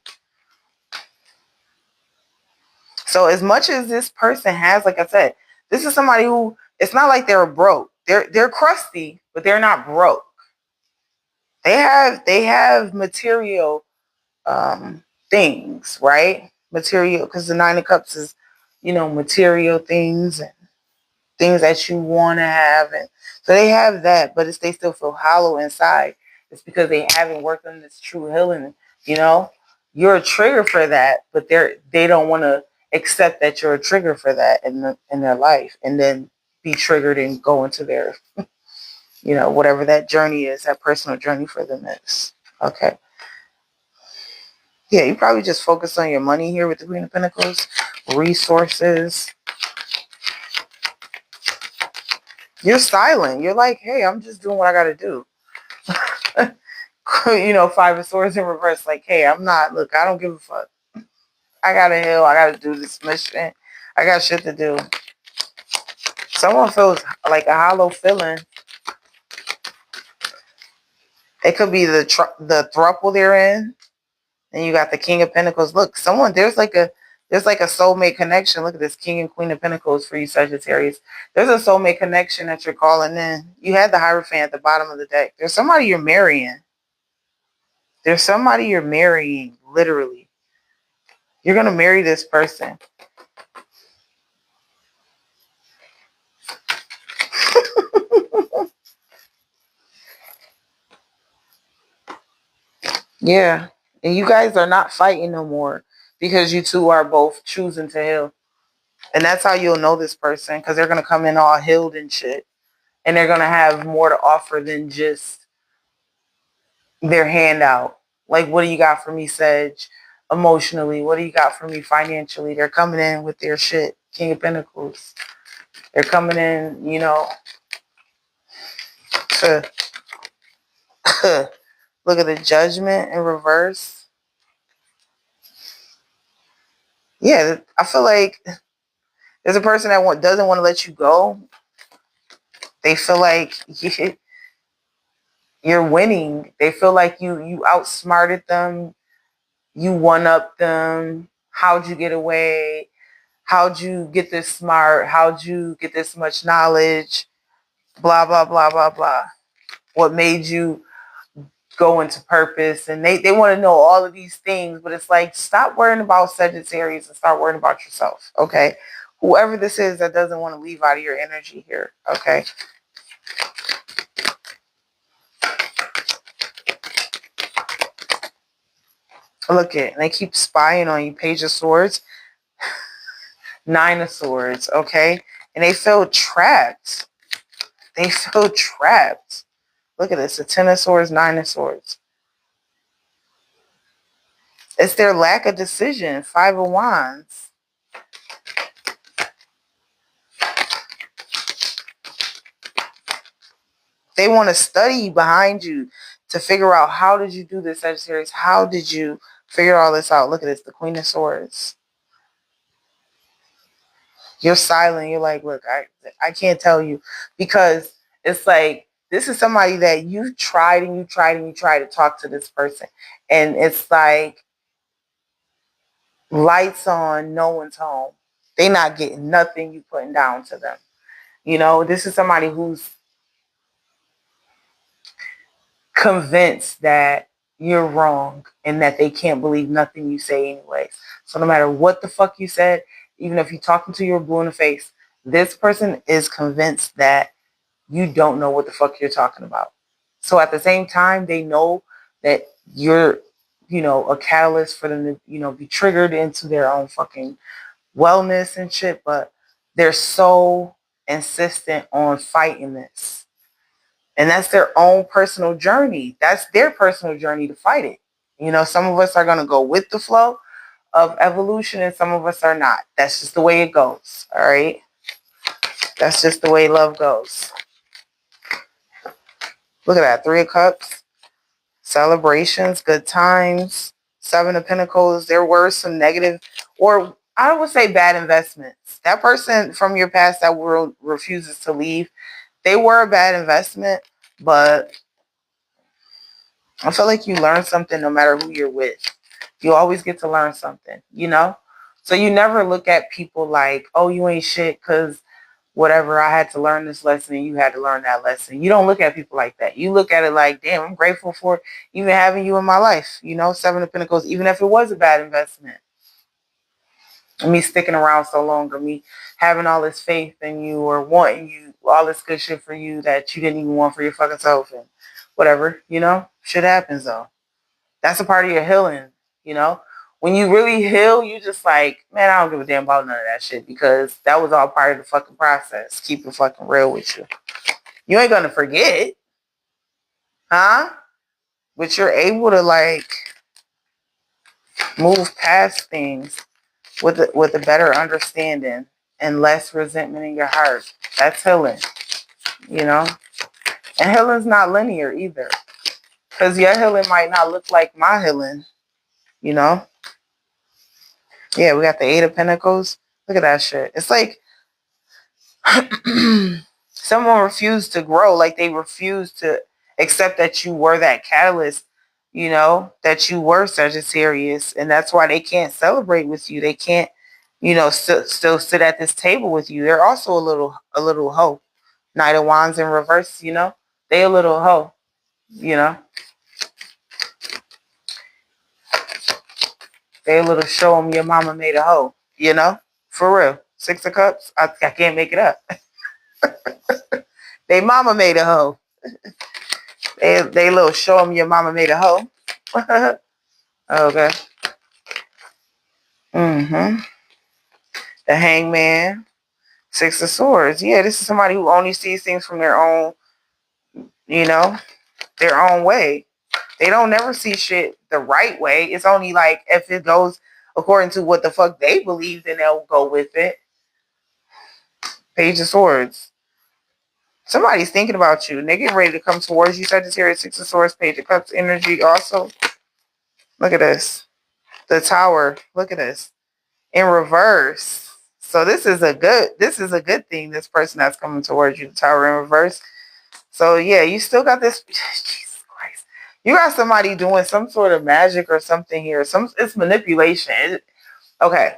So as much as this person has, like I said, this is somebody who, it's not like they're broke. They're crusty, but they're not broke. They have material things, right? Material, because the Nine of Cups is, material things and things that you want to have, and so they have that, but they still feel hollow inside. It's because they haven't worked on this true healing. You're a trigger for that, but they don't want to accept that you're a trigger for that in their life, and then be triggered and go into their, whatever that journey is, that personal journey for them is. Okay. Yeah, you probably just focus on your money here with the Queen of Pentacles, resources. You're silent. You're like, hey, I'm just doing what I got to do. Five of Swords in reverse. Like, hey, I don't give a fuck. I got to heal. I got to do this mission. I got shit to do. Someone feels like a hollow feeling. It could be the throuple they're in. And you got the King of Pentacles. Look, there's like a soulmate connection. Look at this King and Queen of Pentacles for you Sagittarius. There's a soulmate connection that you're calling in. You had the Hierophant at the bottom of the deck. There's somebody you're marrying. Literally. You're going to marry this person. Yeah. And you guys are not fighting no more because you two are both choosing to heal. And that's how you'll know this person, because they're going to come in all healed and shit. And they're going to have more to offer than just their handout. Like, what do you got for me, Sedge? Emotionally, what do you got for me financially? They're coming in with their shit. King of Pentacles. They're coming in, to look at the Judgment in reverse. Yeah, I feel like there's a person that doesn't want to let you go. They feel like you're winning. They feel like you outsmarted them. You one-upped them. How'd you get away? How'd you get this smart? How'd you get this much knowledge? Blah, blah, blah, blah, blah. What made you go into purpose? And they want to know all of these things, but it's like, stop worrying about Sagittarius and start worrying about yourself, okay? Whoever this is that doesn't want to leave out of your energy here, okay? Look at, they keep spying on you. Page of Swords, Nine of Swords, okay? And they feel trapped. They feel trapped. Look at this, the Ten of Swords, Nine of Swords. It's their lack of decision. Five of Wands. They want to study behind you to figure out, how did you do this, Sagittarius? How did you figure all this out? Look at this, the Queen of Swords. You're silent. You're like, look, I can't tell you, because it's like, this is somebody that you tried and you tried and you tried to talk to this person. And it's like, lights on, no one's home. They not getting nothing you putting down to them. This is somebody who's convinced that you're wrong and that they can't believe nothing you say anyways. So no matter what the fuck you said, even if you're talking to your blue in the face, this person is convinced that you don't know what the fuck you're talking about. So at the same time, they know that you're, a catalyst for them to, be triggered into their own fucking wellness and shit, but they're so insistent on fighting this. And that's their own personal journey. That's their personal journey to fight it. Some of us are going to go with the flow of evolution and some of us are not. That's just the way it goes. All right. That's just the way love goes. Look at that. Three of Cups, celebrations, good times, Seven of Pentacles. There were some negative, or I would say bad investments. That person from your past that refuses to leave, they were a bad investment, but I feel like you learn something no matter who you're with. You always get to learn something, So you never look at people like, oh, you ain't shit because whatever, I had to learn this lesson and you had to learn that lesson. You don't look at people like that. You look at it like, damn, I'm grateful for even having you in my life. Seven of Pentacles, even if it was a bad investment. And me sticking around so long, or me having all this faith in you, or wanting you, all this good shit for you that you didn't even want for your fucking self, and whatever, shit happens though. That's a part of your healing, when you really heal, you just like, man, I don't give a damn about none of that shit because that was all part of the fucking process. Keep it fucking real with you. You ain't gonna forget, huh? But you're able to like move past things with a better understanding and less resentment in your heart. That's healing, you know? And healing's not linear either. Because your healing might not look like my healing, you know? Yeah, we got the Eight of Pentacles. Look at that shit. It's like someone refused to grow, like they refused to accept that you were that catalyst, you know, that you were Sagittarius, and that's why they can't celebrate with you. They can't, you know, still sit at this table with you. They're also a little hoe. Knight of Wands in reverse, you know, they a little hoe, you know, they a little show them your mama made a hoe, you know, for real. Six of Cups, I can't make it up. They mama made a hoe. They little show them your mama made a hoe. Okay. Mm-hmm. The Hangman. Six of Swords. Yeah, this is somebody who only sees things from their own, you know, their own way. They don't never see shit the right way. It's only like if it goes according to what the fuck they believe, then they'll go with it. Page of Swords. Somebody's thinking about you and they're getting ready to come towards you. Sagittarius, Six of Swords, Page of Cups energy also. Look at this. The Tower. Look at this. In reverse. So this is a good thing, this person that's coming towards you, the Tower in reverse. So yeah, you still got this. Jesus Christ. You got somebody doing some sort of magic or something here. It's manipulation. Okay.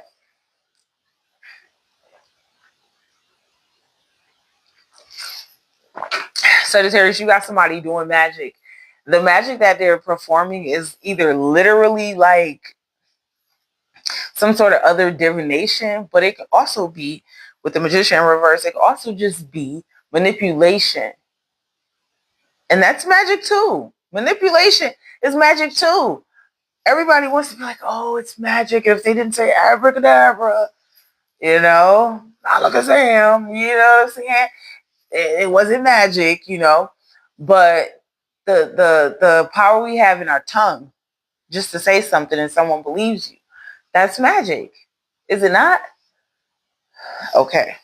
Sagittarius, you got somebody doing magic. The magic that they're performing is either literally like some sort of other divination, but it could also be, with the Magician in reverse, it could also just be manipulation. And that's magic too. Manipulation is magic too. Everybody wants to be like, oh, it's magic. If they didn't say abracadabra, you know, not look at Sam, you know what I'm saying? It wasn't magic, you know, but the power we have in our tongue just to say something and someone believes you, that's magic. Is it not? Okay.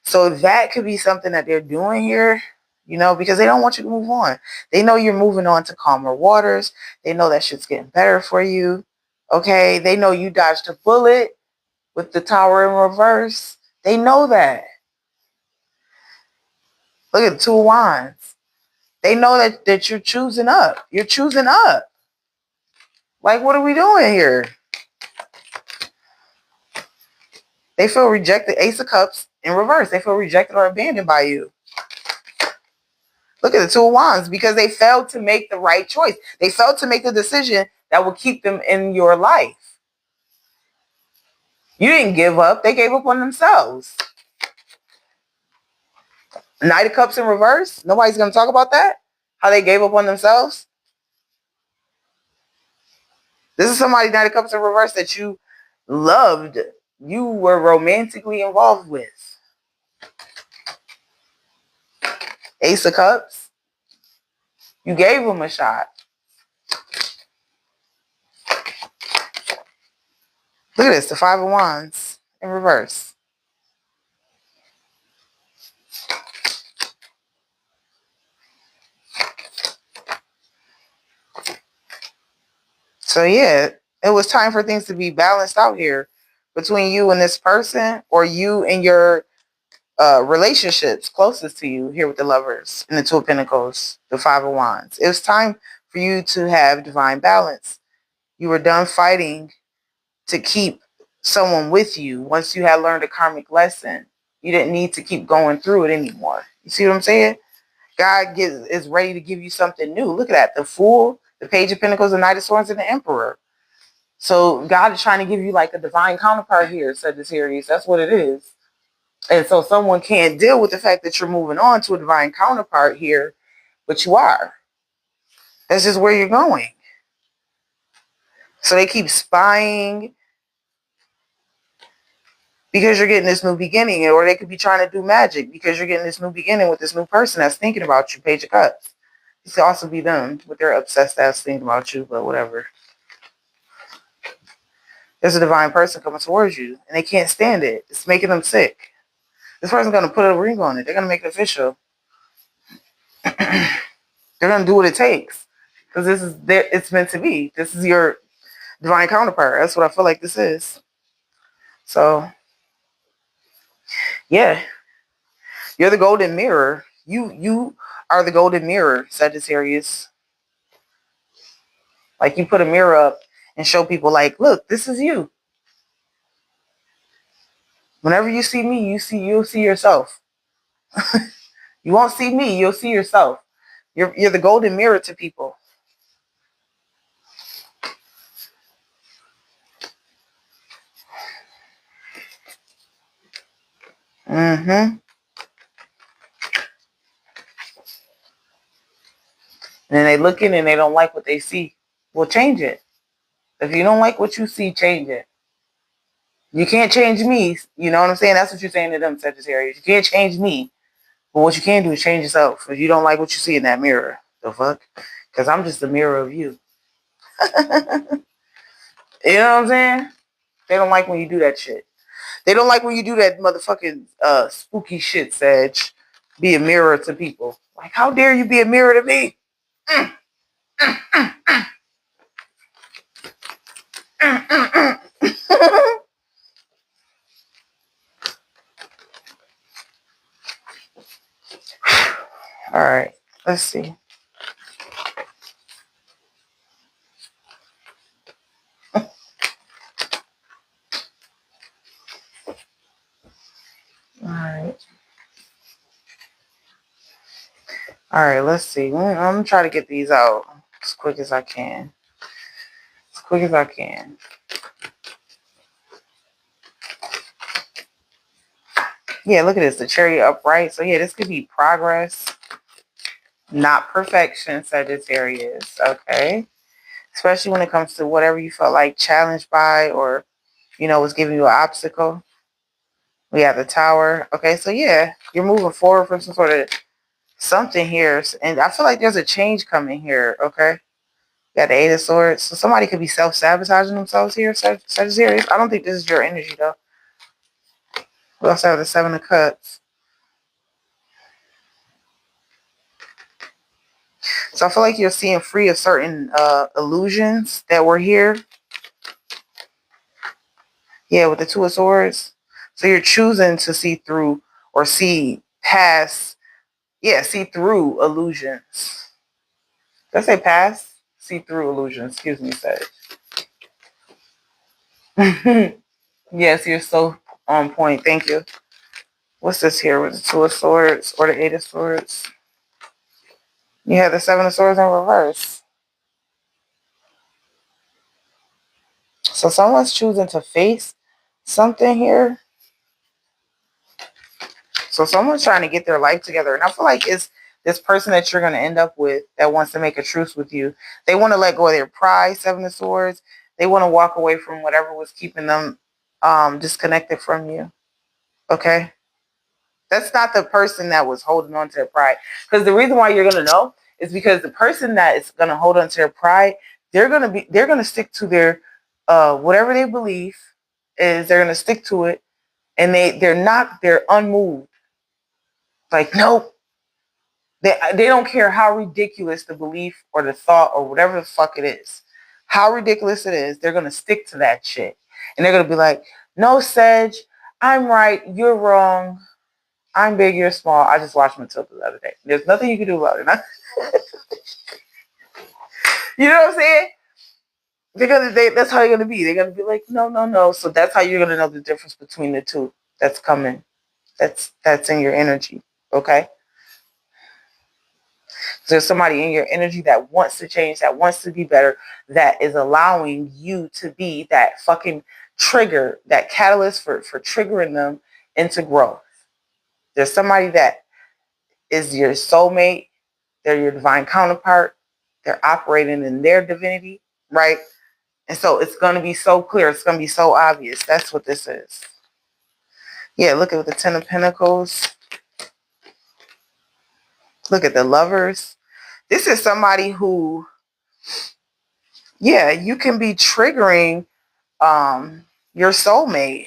So that could be something that they're doing here, you know, because they don't want you to move on. They know you're moving on to calmer waters. They know that shit's getting better for you. Okay. They know you dodged a bullet with the Tower in reverse. They know that. Look at the Two of Wands. They know that you're choosing up. You're choosing up. Like, what are we doing here? They feel rejected. Ace of Cups in reverse. They feel rejected or abandoned by you. Look at the Two of Wands, because they failed to make the right choice. They failed to make the decision that will keep them in your life. You didn't give up. They gave up on themselves. Knight of Cups in reverse. Nobody's going to talk about that. How they gave up on themselves. This is somebody, Knight of Cups in reverse, that you loved. You were romantically involved with. Ace of Cups. You gave them a shot. Look at this. The Five of Wands in reverse. So yeah, it was time for things to be balanced out here between you and this person, or you and your relationships closest to you here with the Lovers and the Two of Pentacles, the Five of Wands. It was time for you to have divine balance. You were done fighting to keep someone with you. Once you had learned a karmic lesson, you didn't need to keep going through it anymore. You see what I'm saying? God is ready to give you something new. Look at that. The Fool, the Page of Pentacles, the Knight of Swords, and the Emperor. So God is trying to give you like a divine counterpart here, Sagittarius. That's what it is. And so someone can't deal with the fact that you're moving on to a divine counterpart here, but you are. That's just where you're going. So they keep spying because you're getting this new beginning, or they could be trying to do magic because you're getting this new beginning with this new person that's thinking about you. Page of Cups. This could also be them with their obsessed ass thinking about you, but whatever. There's a divine person coming towards you, and they can't stand it. It's making them sick. This person's gonna put a ring on it. They're gonna make it official. They're gonna do what it takes because this is their. It's meant to be. This is your divine counterpart. That's what I feel like this is. So yeah, you're the golden mirror. You are the golden mirror, Sagittarius. Like you put a mirror up and show people, like, look, this is you. Whenever you see me, you'll see yourself. You won't see me, you'll see yourself. You're the golden mirror to people. Mm-hmm. And then they look in and they don't like what they see. Well, change it. If you don't like what you see, change it. You can't change me. You know what I'm saying? That's what you're saying to them, Sagittarius. You can't change me. But what you can do is change yourself. If you don't like what you see in that mirror, the fuck? Because I'm just the mirror of you. You know what I'm saying? They don't like when you do that shit. They don't like when you do that motherfucking spooky shit, Sag. Be a mirror to people. Like, how dare you be a mirror to me? Mm, mm, mm, mm, mm, mm. All right, let's see. All right. All right, let's see. I'm going to try to get these out as quick as I can. As quick as I can. Yeah, look at this. The cherry upright. So, yeah, this could be progress, not perfection, Sagittarius. Okay. Especially when it comes to whatever you felt like challenged by or, was giving you an obstacle. We have the tower. Okay, so yeah, you're moving forward from some sort of something here. And I feel like there's a change coming here. Okay. You got the Eight of Swords. So somebody could be self-sabotaging themselves here, Sagittarius. I don't think this is your energy, though. We also have the Seven of Cups. So I feel like you're seeing free of certain illusions that were here. Yeah, with the Two of Swords. So you're choosing to see through or see past, see through illusions. Did I say past? See through illusions. Excuse me, Sag. Yes, you're so on point. Thank you. What's this here with the Two of Swords or the Eight of Swords? You have the Seven of Swords in reverse. So someone's choosing to face something here. So someone's trying to get their life together. And I feel like it's this person that you're going to end up with that wants to make a truce with you. They want to let go of their pride, Seven of Swords. They want to walk away from whatever was keeping them disconnected from you. Okay? That's not the person that was holding on to their pride. Because the reason why you're going to know is because the person that is going to hold on to their pride, they're going to stick to their whatever they believe is. They're going to stick to it, and they're unmoved. Like, nope. They don't care how ridiculous the belief or the thought or whatever the fuck it is. How ridiculous it is, they're going to stick to that shit. And they're going to be like, no, Sedge, I'm right, you're wrong. I'm big, you're small. I just watched Matilda the other day. There's nothing you can do about it. You know what I'm saying? That's how they're gonna be. They're gonna be like, no, no, no. So that's how you're gonna know the difference between the two. That's coming. That's in your energy. Okay. So there's somebody in your energy that wants to change, that wants to be better, that is allowing you to be that fucking trigger, that catalyst for triggering them into growth. There's somebody that is your soulmate. They're your divine counterpart. They're operating in their divinity, right? And so it's going to be so clear. It's going to be so obvious. That's what this is. Yeah, look at the Ten of Pentacles. Look at the Lovers. This is somebody who, yeah, you can be triggering your soulmate.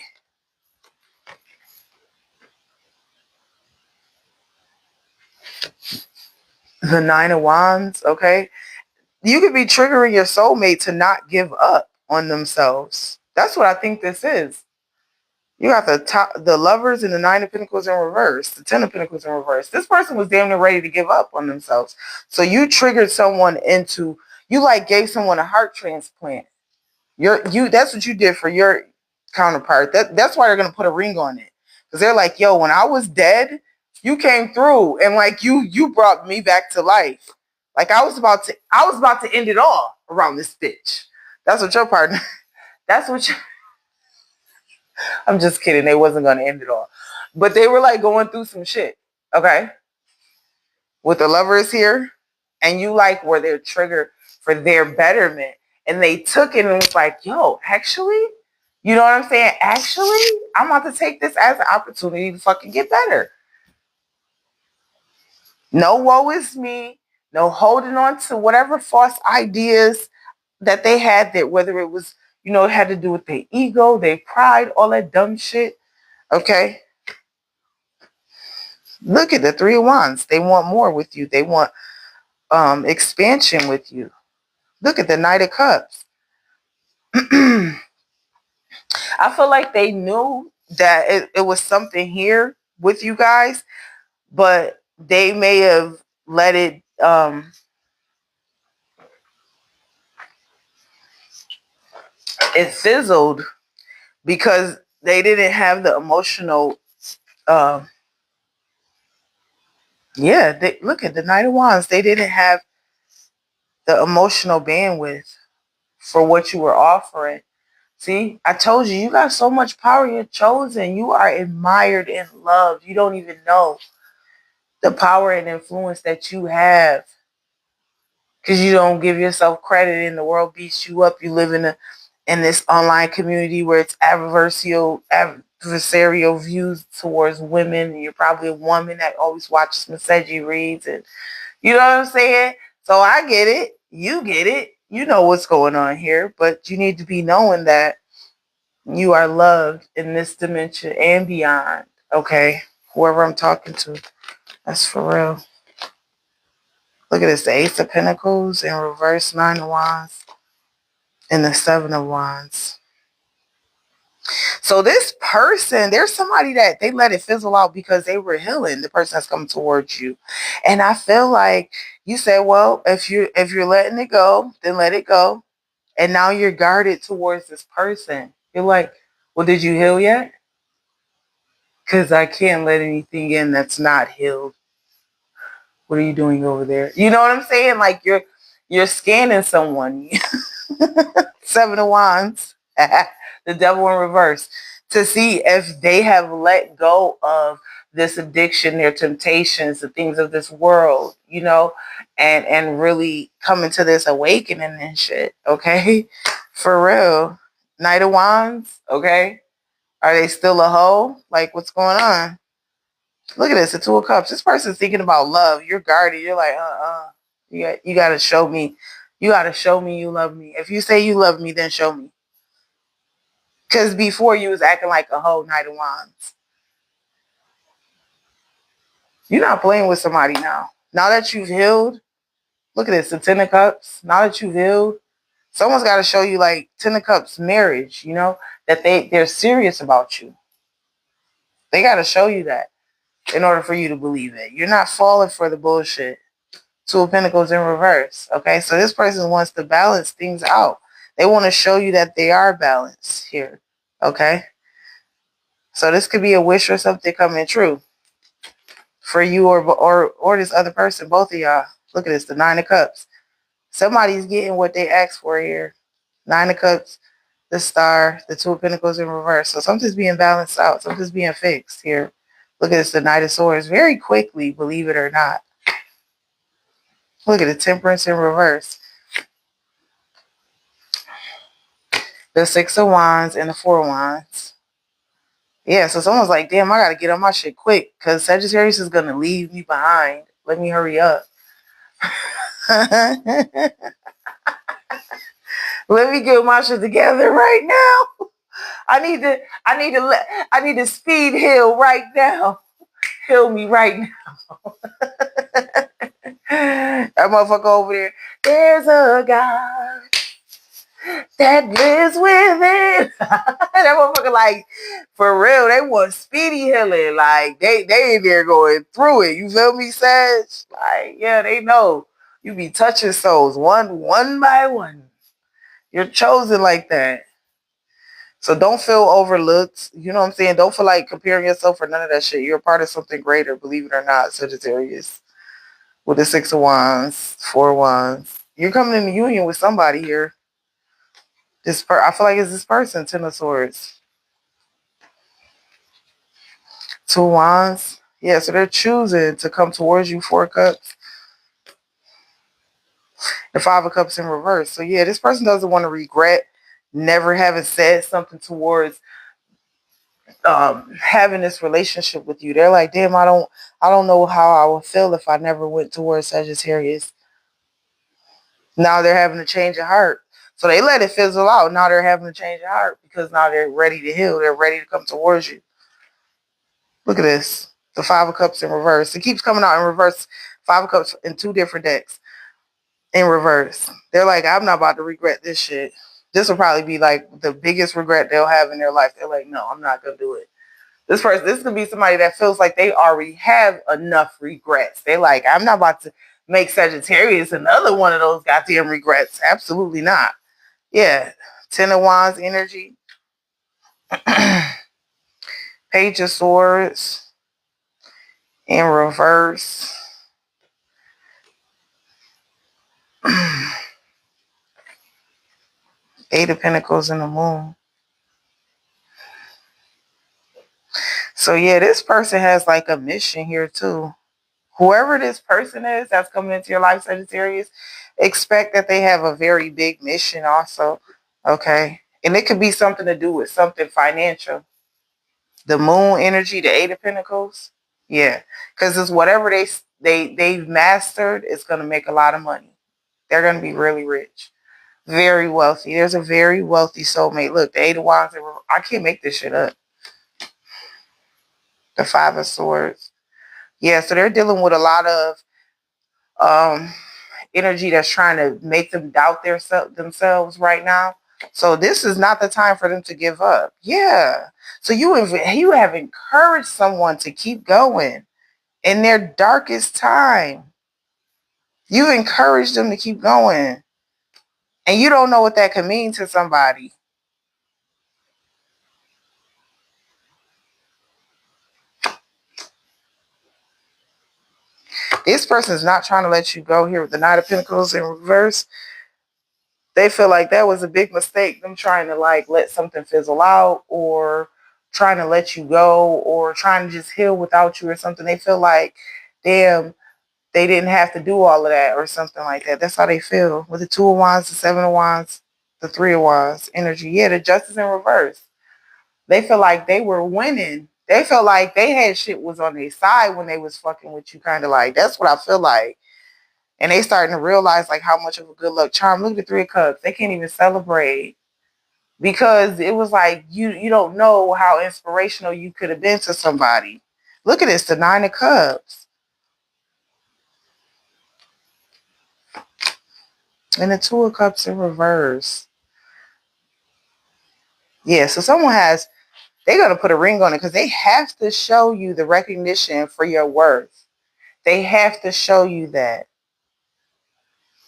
The Nine of Wands, okay? You could be triggering your soulmate to not give up on themselves. That's what I think this is. You got the Lovers and the Nine of Pentacles in reverse, the Ten of Pentacles in reverse. This person was damn near ready to give up on themselves. So you triggered someone into, you like gave someone a heart transplant. That's what you did for your counterpart. That's why they're gonna put a ring on it. Because they're like, yo, when I was dead, you came through and like you brought me back to life. Like I was about to end it all around this bitch. That's what your partner, that's what you, I'm just kidding. They wasn't gonna end it all. But they were like going through some shit. Okay. With the Lovers here. And you like were their trigger for their betterment. And they took it and was like, yo, actually, you know what I'm saying? Actually, I'm about to take this as an opportunity to fucking get better. No woe is me. No holding on to whatever false ideas that they had, that whether it was, it had to do with their ego, their pride, all that dumb shit. Okay. Look at the Three of Wands. They want more with you. They want expansion with you. Look at the Knight of Cups. I feel like they knew that it was something here with you guys, but they may have let it it fizzled because they didn't have the emotional look at the Knight of Wands. They didn't have the emotional bandwidth for what you were offering. See, I told you, you got so much power. You're chosen. You are admired and loved. You don't even know the power and influence that you have because you don't give yourself credit and the world beats you up. You live in this online community where it's adversarial views towards women. And you're probably a woman that always watches Maseji reads, and you know what I'm saying? So I get it. You get it. You know what's going on here, but you need to be knowing that you are loved in this dimension and beyond. Okay. Whoever I'm talking to, that's for real. Look at this. The Ace of Pentacles in reverse, Nine of Wands, and the Seven of Wands. So this person, there's somebody that they let it fizzle out because they were healing the person that's coming towards you. And I feel like you said, well, if you're letting it go, then let it go. And now you're guarded towards this person. You're like, well, did you heal yet? Because I can't let anything in that's not healed. What are you doing over there? You know what I'm saying? Like you're scanning someone. Seven of Wands, the Devil in reverse, to see if they have let go of this addiction, their temptations, the things of this world, and really come into this awakening and shit. Okay, for real. Knight of Wands. Okay, are they still a hoe? Like, what's going on? Look at this, the Two of Cups. This person's thinking about love. You're guarded. You're like, You got to show me. You got to show me you love me. If you say you love me, then show me. Because before you was acting like a whole Knight of Wands. You're not playing with somebody now. Now that you've healed, look at this, the Ten of Cups. Now that you've healed, someone's got to show you like Ten of Cups marriage, that they're serious about you. They got to show you that in order for you to believe it. You're not falling for the bullshit. Two of Pentacles in reverse. Okay, so this person wants to balance things out. They want to show you that they are balanced here. Okay, so this could be a wish or something coming true for you or this other person. Both of y'all. Look at this, the Nine of Cups. Somebody's getting what they asked for here. Nine of Cups, the Star, the Two of Pentacles in reverse. So something's being balanced out. Something's being fixed here. Look at this, the Knight of Swords. Very quickly, believe it or not. Look at the Temperance in reverse. the Six of Wands, and the Four of Wands. Yeah, so someone's like, damn, I gotta get on my shit quick because Sagittarius is gonna leave me behind. Let me hurry up. Let me get my shit together right now. I need to speed heal right now. Heal me right now. That motherfucker over there. There's a God that lives within. That motherfucker, like, for real, they want speedy healing. Like, they in there going through it. You feel me, Sag? Like, yeah, they know. You be touching souls one by one. You're chosen like that. So don't feel overlooked. You know what I'm saying? Don't feel like comparing yourself or none of that shit. You're a part of something greater, believe it or not, Sagittarius. With the Six of Wands, Four of Wands. You're coming into union with somebody here. I feel like it's this person, Ten of Swords. Two of Wands. Yeah, so they're choosing to come towards you, Four of Cups. The Five of Cups in reverse. So yeah, this person doesn't want to regret never having said something towards having this relationship with you. They're like, damn, I don't know how I would feel if I never went towards Sagittarius. Now they're having a change of heart. So they let it fizzle out. Now they're having a change of heart because now they're ready to heal. They're ready to come towards you. Look at this. The Five of Cups in reverse. It keeps coming out in reverse. Five of Cups in two different decks in reverse. They're like, I'm not about to regret this shit. This will probably be like the biggest regret they'll have in their life. They're like, no, I'm not going to do it. This could be somebody that feels like they already have enough regrets. They like, I'm not about to make Sagittarius another one of those goddamn regrets. Absolutely not. Yeah. Ten of Wands energy. Page of Swords in reverse. Eight of Pentacles in the Moon. So yeah, this person has like a mission here too. Whoever this person is that's coming into your life, Sagittarius, expect that they have a very big mission also. Okay. And it could be something to do with something financial. The Moon energy, the Eight of Pentacles. Yeah. Because it's whatever they've mastered, it's going to make a lot of money. They're going to be really rich. Very wealthy. There's a very wealthy soulmate. Look, the Eight of Wands, I can't make this shit up. The Five of Swords. Yeah, so they're dealing with a lot of energy that's trying to make them doubt themselves right now. So this is not the time for them to give up. Yeah. So you have encouraged someone to keep going in their darkest time. You encouraged them to keep going. And you don't know what that could mean to somebody. This person is not trying to let you go here with the Knight of Pentacles in reverse. They feel like that was a big mistake. Them trying to like let something fizzle out or trying to let you go or trying to just heal without you or something. They feel like, damn, they didn't have to do all of that or something like that. That's how they feel. With the Two of Wands, the Seven of Wands, the Three of Wands energy. Yeah, the Justice in reverse. They feel like they were winning. They felt like they had shit was on their side when they was fucking with you, kind of like. That's what I feel like. And they starting to realize like how much of a good luck charm. Look at the Three of Cups. They can't even celebrate because it was like you don't know how inspirational you could have been to somebody. Look at this, the Nine of Cups. And the Two of Cups in reverse. Yeah, so they're going to put a ring on it because they have to show you the recognition for your worth. They have to show you that.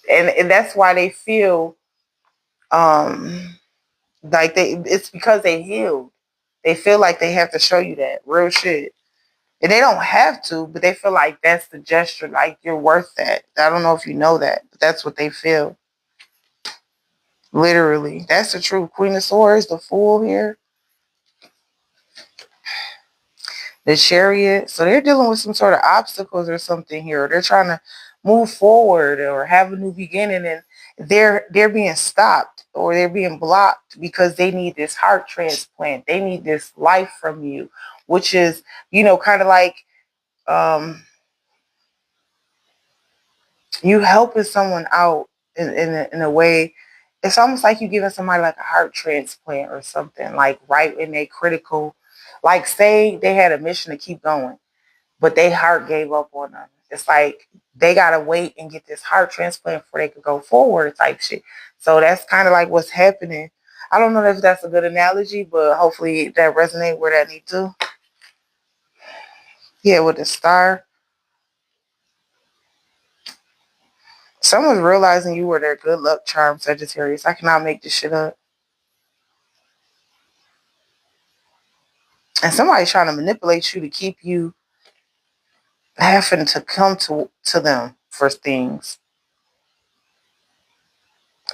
And that's why they feel like it's because they healed. They feel like they have to show you that real shit. And they don't have to, but they feel like that's the gesture, like you're worth that. I don't know if you know that, but that's what they feel. Literally. That's the truth. Queen of Swords, the Fool here. The Chariot. So they're dealing with some sort of obstacles or something here. They're trying to move forward or have a new beginning. they're being stopped or they're being blocked because they need this heart transplant. They need this life from you, which is, kind of like you helping someone out in a way. It's almost like you giving somebody like a heart transplant or something, like right in a critical, like say they had a mission to keep going, but their heart gave up on them. It's like they gotta wait and get this heart transplant before they could go forward type shit. So that's kind of like what's happening. I don't know if that's a good analogy, but hopefully that resonates where that need to. Yeah, with the star. Someone's realizing you were their good luck charm, Sagittarius. I cannot make this shit up. And somebody's trying to manipulate you to keep you having to come to them for things.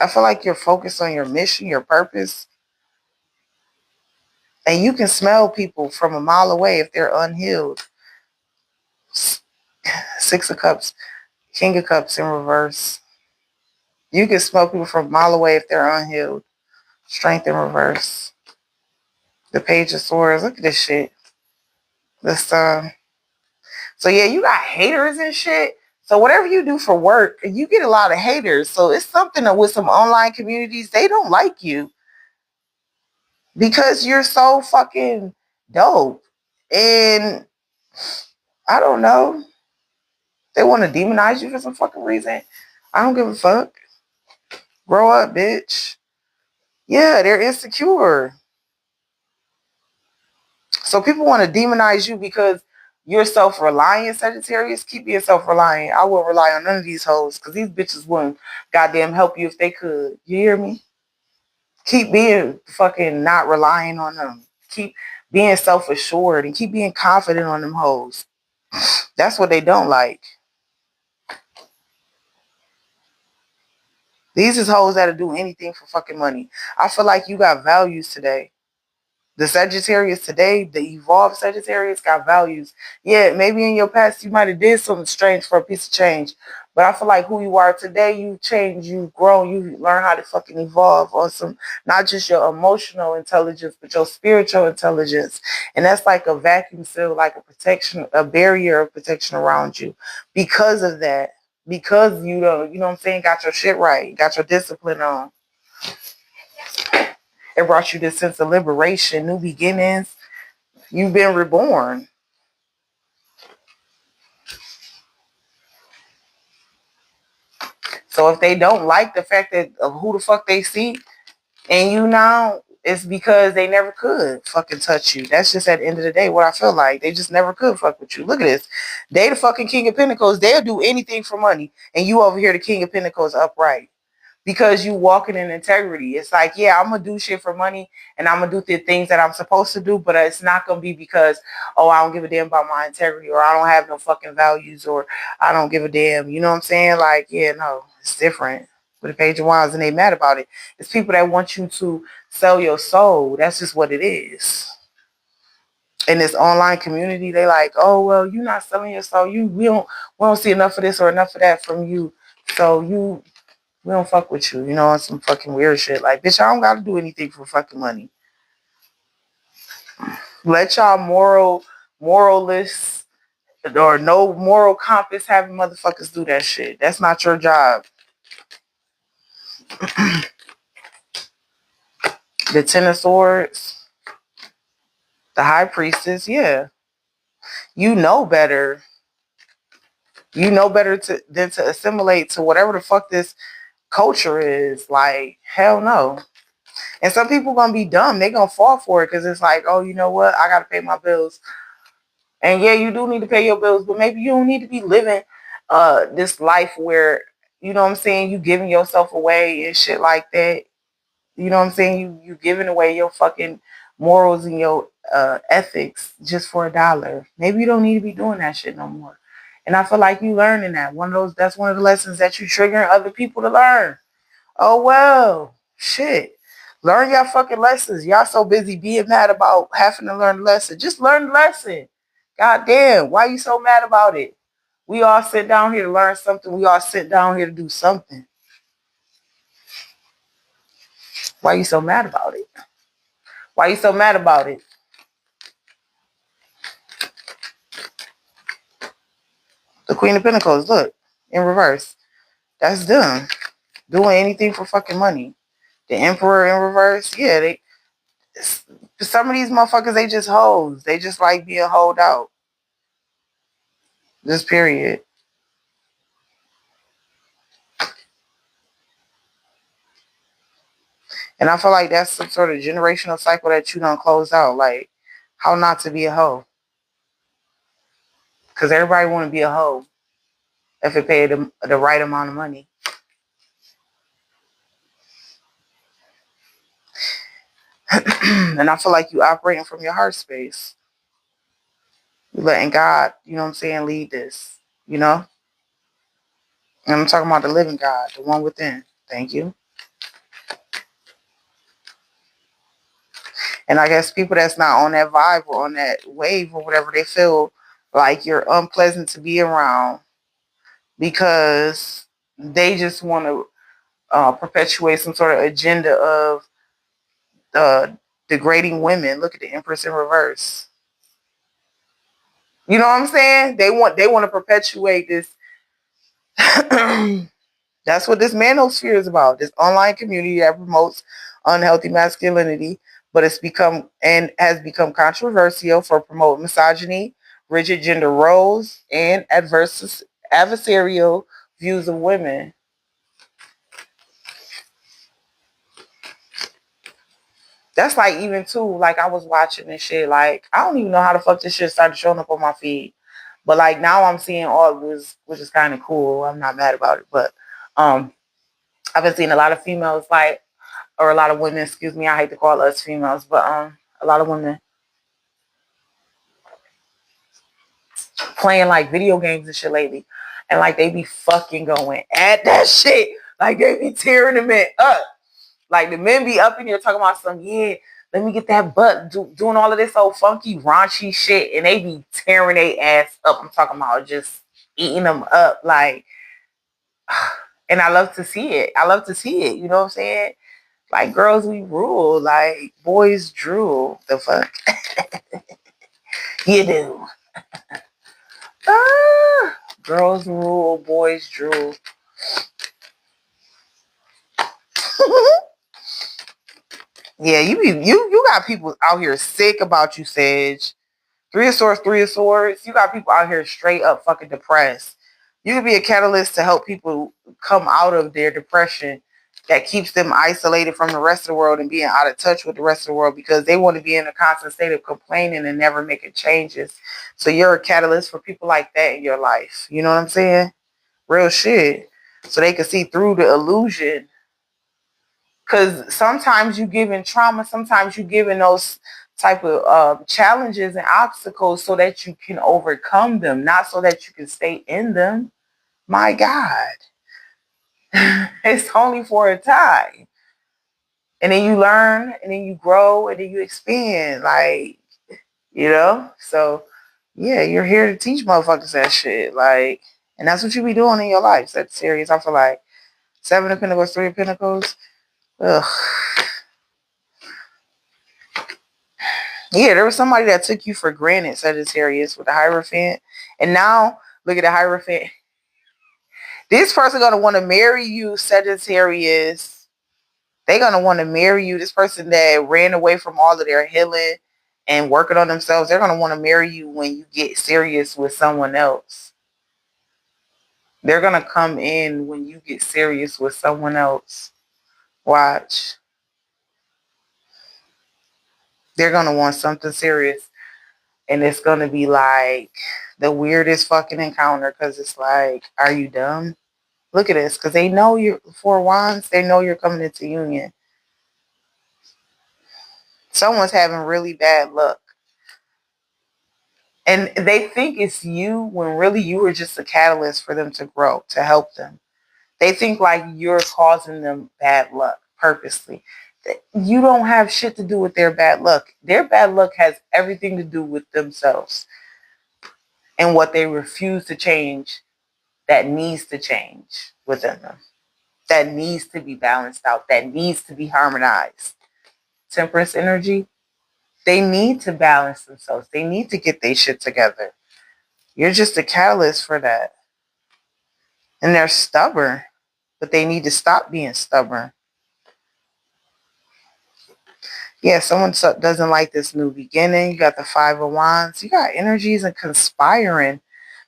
I feel like you're focused on your mission, your purpose, and you can smell people from a mile away if they're unhealed. Six of Cups, King of Cups in reverse. You can smell people from a mile away if they're unhealed. Strength in reverse. The Page of Swords. Look at this shit. This So yeah, you got haters and shit. So whatever you do for work, you get a lot of haters. So it's something that with some online communities, they don't like you because you're so fucking dope. And I don't know. They want to demonize you for some fucking reason. I don't give a fuck. Grow up, bitch. Yeah, they're insecure. So people want to demonize you because you're self-reliant, Sagittarius. Keep being self-reliant. I wouldn't rely on none of these hoes because these bitches wouldn't goddamn help you if they could. You hear me? Keep being fucking not relying on them. Keep being self-assured and keep being confident on them hoes. That's what they don't like. These is hoes that'll do anything for fucking money. I feel like you got values today. The Sagittarius today, the evolved Sagittarius got values. Yeah, maybe in your past you might have did something strange for a piece of change. But I feel like who you are today, you change, you've grown, you learn how to fucking evolve on some, not just your emotional intelligence, but your spiritual intelligence. And that's like a vacuum seal, like a protection, a barrier of protection around you. Because of that, because you don't, you know what I'm saying, got your shit right, got your discipline on. It brought you this sense of liberation, new beginnings. You've been reborn. So if they don't like the fact that of who the fuck they see and you now, it's because they never could fucking touch you. That's just at the end of the day what I feel like. They just never could fuck with you. Look at this. They the fucking King of Pentacles. They'll do anything for money. And you over here the King of Pentacles upright. Because you walking in integrity. It's like, yeah, I'm gonna do shit for money and I'm gonna do the things that I'm supposed to do, but it's not gonna be because, oh, I don't give a damn about my integrity or I don't have no fucking values or I don't give a damn. You know what I'm saying? Like, yeah, no, it's different. With the Page of Wands and they mad about it. It's people that want you to sell your soul. That's just what it is. In this online community, they like, oh well, you're not selling your soul. We don't see enough of this or enough of that from you. So we don't fuck with you, on some fucking weird shit. Like, bitch, I don't gotta do anything for fucking money. Let y'all moralists, or no moral compass having motherfuckers do that shit. That's not your job. The Ten of Swords, the High Priestess, yeah. You know better. You know better than to assimilate to whatever the fuck this culture is. Like, hell no. And some people gonna be dumb. They gonna fall for it because it's like, oh, you know what? I gotta pay my bills. And yeah, you do need to pay your bills, but maybe you don't need to be living this life where, you know what I'm saying, you giving yourself away and shit like that. You know what I'm saying? You giving away your fucking morals and your ethics just for $1. Maybe you don't need to be doing that shit no more. And I feel like you learning that. That's one of the lessons that you triggering other people to learn. Oh well, shit. Learn your fucking lessons. Y'all so busy being mad about having to learn the lesson. Just learn the lesson. God damn, why you so mad about it? We all sit down here to learn something. We all sit down here to do something. Why you so mad about it? Why you so mad about it? The Queen of Pentacles, look, in reverse. That's them. Doing anything for fucking money. The Emperor in reverse, yeah, some of these motherfuckers, they just hoes. They just like being hoed out. This period. And I feel like that's some sort of generational cycle that you don't close out. Like, how not to be a hoe. Because everybody want to be a hoe if it paid the right amount of money. And I feel like you operating from your heart space. You letting God, you know what I'm saying, lead this. You know? And I'm talking about the living God, the one within. Thank you. And I guess people that's not on that vibe or on that wave or whatever, they feel like you're unpleasant to be around because they just want to perpetuate some sort of agenda of degrading women. Look at the Empress in reverse. You know what I'm saying? They want to perpetuate this. That's what this manosphere is about. This online community that promotes unhealthy masculinity, but it's become and has become controversial for promoting misogyny, rigid gender roles, and adversarial views of women. That's like even too, like I was watching this shit, like I don't even know how the fuck this shit started showing up on my feed. But like now I'm seeing all of this, which is kind of cool. I'm not mad about it. But I've been seeing a lot of females like or a lot of women, excuse me, I hate to call us females, but a lot of women playing like video games and shit lately. And like they be fucking going at that shit. Like they be tearing the men up. Like the men be up in here talking about some, yeah, let me get that butt, doing all of this old funky, raunchy shit. And they be tearing their ass up. I'm talking about just eating them up. Like, and I love to see it. I love to see it. You know what I'm saying? Like girls, we rule. Like boys drool. The fuck? You do. Ah, girls rule, boys drool. Yeah, you got people out here sick about you, Sage. Three of Swords, Three of Swords. You got people out here straight up fucking depressed. You could be a catalyst to help people come out of their depression that keeps them isolated from the rest of the world and being out of touch with the rest of the world because they want to be in a constant state of complaining and never making changes. So you're a catalyst for people like that in your life. You know what I'm saying? Real shit. So they can see through the illusion. Because sometimes you give in trauma, sometimes you give in those type of challenges and obstacles so that you can overcome them, not so that you can stay in them. My God. It's only for a time. And then you learn, and then you grow, and then you expand. Like, you know? So, yeah, you're here to teach motherfuckers that shit. Like, and that's what you be doing in your life. That's serious. I feel like Seven of Pentacles, Three of Pentacles. Ugh. Yeah, there was somebody that took you for granted, Sagittarius, with the Hierophant. And now, look at the Hierophant. This person going to want to marry you, Sagittarius. They're going to want to marry you. This person that ran away from all of their healing and working on themselves, they're going to want to marry you when you get serious with someone else. They're going to come in when you get serious with someone else. Watch. They're going to want something serious. And it's going to be like the weirdest fucking encounter because it's like, are you dumb? Look at this. Because they know you're Four Wands. They know you're coming into union. Someone's having really bad luck. And they think it's you when really you were just a catalyst for them to grow, to help them. They think like you're causing them bad luck purposely. You don't have shit to do with their bad luck. Their bad luck has everything to do with themselves and what they refuse to change that needs to change within them. that needs to be balanced out, that needs to be harmonized. Temperance energy, they need to balance themselves. They need to get their shit together. You're just a catalyst for that. And they're stubborn, but they need to stop being stubborn. Yeah, someone doesn't like this new beginning. You got the Five of Wands. You got energies and conspiring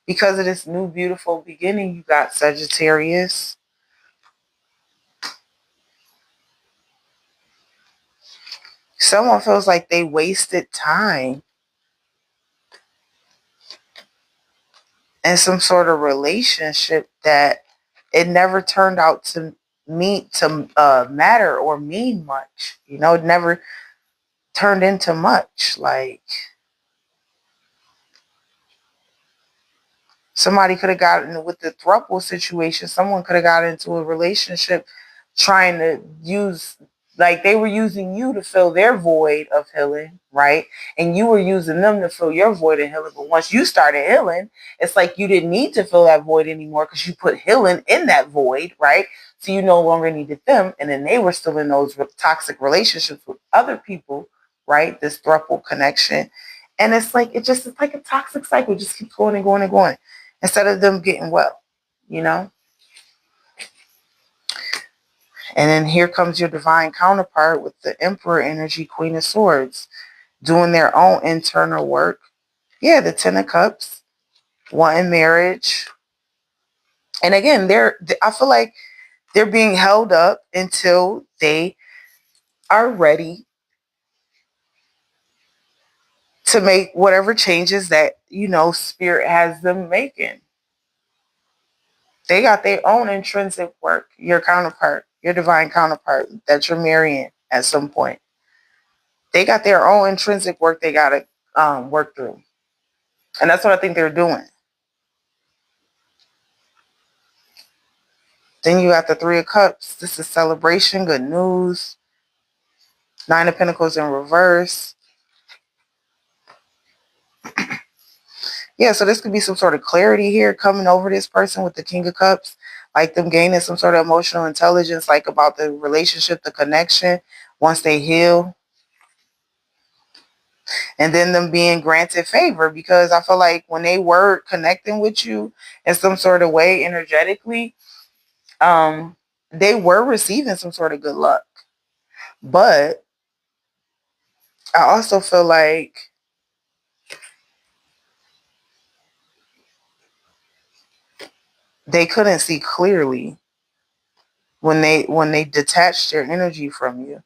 because of this new beautiful beginning. You got Sagittarius. Someone feels like they wasted time in some sort of relationship that it never turned out to matter or mean much. You know, it never turned into much. Like, somebody could have gotten with the throuple situation. Someone could have got into a relationship trying to use, like they were using you to fill their void of healing, right? And you were using them to fill your void of healing. But once you started healing, it's like you didn't need to fill that void anymore because you put healing in that void, right? So you no longer needed them. And then they were still in those toxic relationships with other people, right? This throuple connection. And it's like, it's like a toxic cycle. It just keeps going and going and going instead of them getting well, you know? And then here comes your divine counterpart with the Emperor energy, Queen of Swords, doing their own internal work. Yeah, the Ten of Cups, wanting marriage. And again, I feel like they're being held up until they are ready to make whatever changes that, you know, Spirit has them making. They got their own intrinsic work, your counterpart, your divine counterpart that you're marrying at some point. They got their own intrinsic work they got to work through. And that's what I think they're doing. Then you got the Three of Cups. This is celebration, good news. Nine of Pentacles in reverse. Yeah, so this could be some sort of clarity here coming over this person with the King of Cups. Like them gaining some sort of emotional intelligence, like about the relationship, the connection, once they heal. And then them being granted favor, because I feel like when they were connecting with you in some sort of way energetically, they were receiving some sort of good luck. But I also feel like they couldn't see clearly when they detached their energy from you.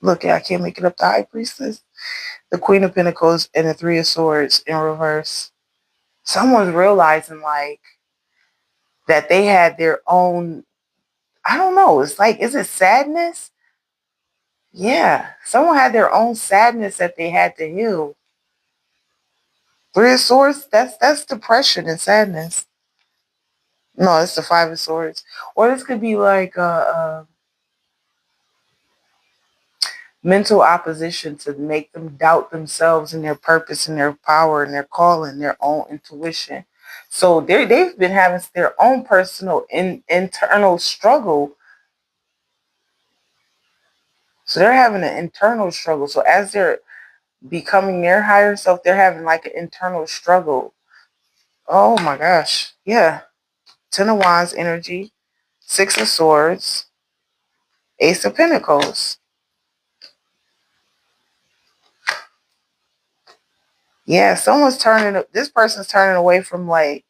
Look, I can't make it up. The High Priestess, the Queen of Pentacles, and the Three of Swords in reverse. Someone's realizing like that they had their own, I don't know, it's like, is it sadness? Yeah, someone had their own sadness that they had to heal. Three of Swords, that's depression and sadness. No, it's the Five of Swords. Or this could be like a mental opposition to make them doubt themselves and their purpose and their power and their calling, their own intuition. So they've been having their own personal internal struggle. So they're having an internal struggle. So as they're becoming their higher self, they're having like an internal struggle. Oh my gosh. Yeah. Ten of Wands energy, Six of Swords, Ace of Pentacles. Yeah, this person's turning away from like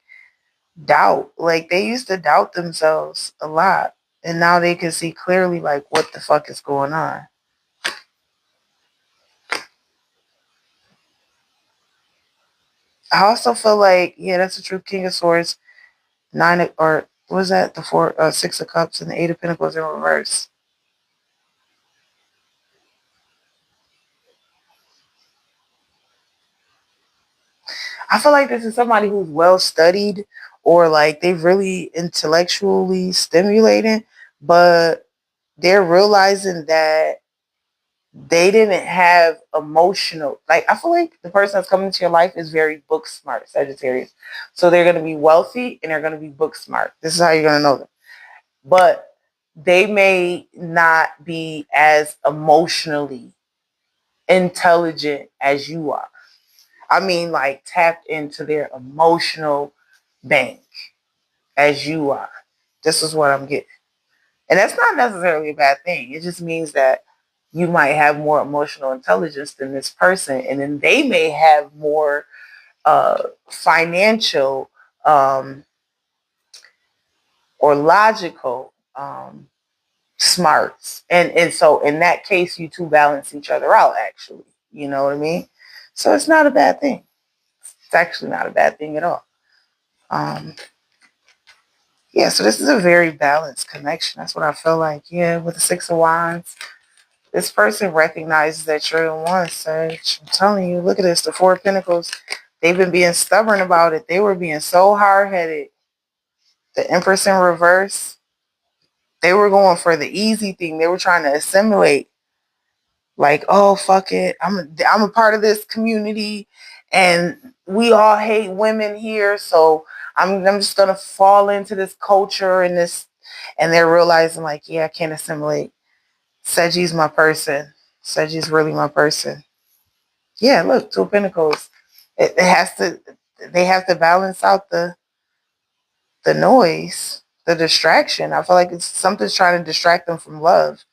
doubt. Like they used to doubt themselves a lot. And now they can see clearly like what the fuck is going on. I also feel like, yeah, that's a true King of Swords. Or what was that? The Six of Cups and the Eight of Pentacles in reverse. I feel like this is somebody who's well studied or like they really intellectually stimulating, but they're realizing that they didn't have emotional, like, I feel like the person that's coming into your life is very book smart, Sagittarius. So they're going to be wealthy and they're going to be book smart. This is how you're going to know them. But they may not be as emotionally intelligent as you are. I mean, like, tapped into their emotional bank as you are. This is what I'm getting. And that's not necessarily a bad thing. It just means that you might have more emotional intelligence than this person. And then they may have more financial or logical smarts. And so in that case, you two balance each other out, actually. You know what I mean? So it's not a bad thing. It's actually not a bad thing at all. Um, yeah, so this is a very balanced connection. That's what I feel like. Yeah, with the Six of Wands. This person recognizes that you're the one, Sage. I'm telling you, look at this. The Four of Pentacles. They've been being stubborn about it. They were being so hard-headed. The Empress in reverse. They were going for the easy thing. They were trying to assimilate. Like, oh, fuck it. I'm a part of this community. And we all hate women here. So I'm just going to fall into this culture and this. And they're realizing, like, yeah, I can't assimilate. Seji's my person. Seji's really my person. Yeah, look, Two of Pentacles. It has to. They have to balance out the noise, the distraction. I feel like it's something's trying to distract them from love,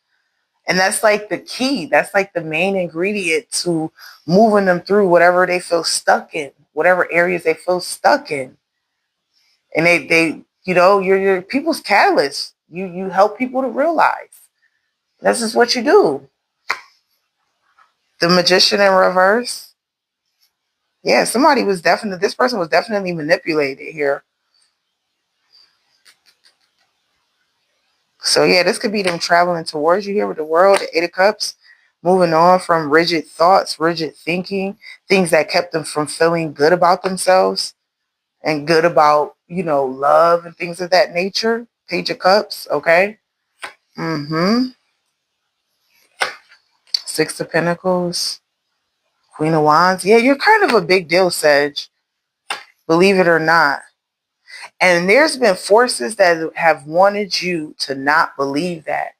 and that's like the key. That's like the main ingredient to moving them through whatever they feel stuck in, whatever areas they feel stuck in. And they you're people's catalyst. You help people to realize this is what you do. The Magician in reverse. Yeah, this person was definitely manipulated here. So yeah, this could be them traveling towards you here with the World, the Eight of Cups, moving on from rigid thoughts, rigid thinking, things that kept them from feeling good about themselves and good about, love and things of that nature. Page of Cups, okay? Six of Pentacles, Queen of Wands. Yeah, you're kind of a big deal, Sage. Believe it or not. And there's been forces that have wanted you to not believe that.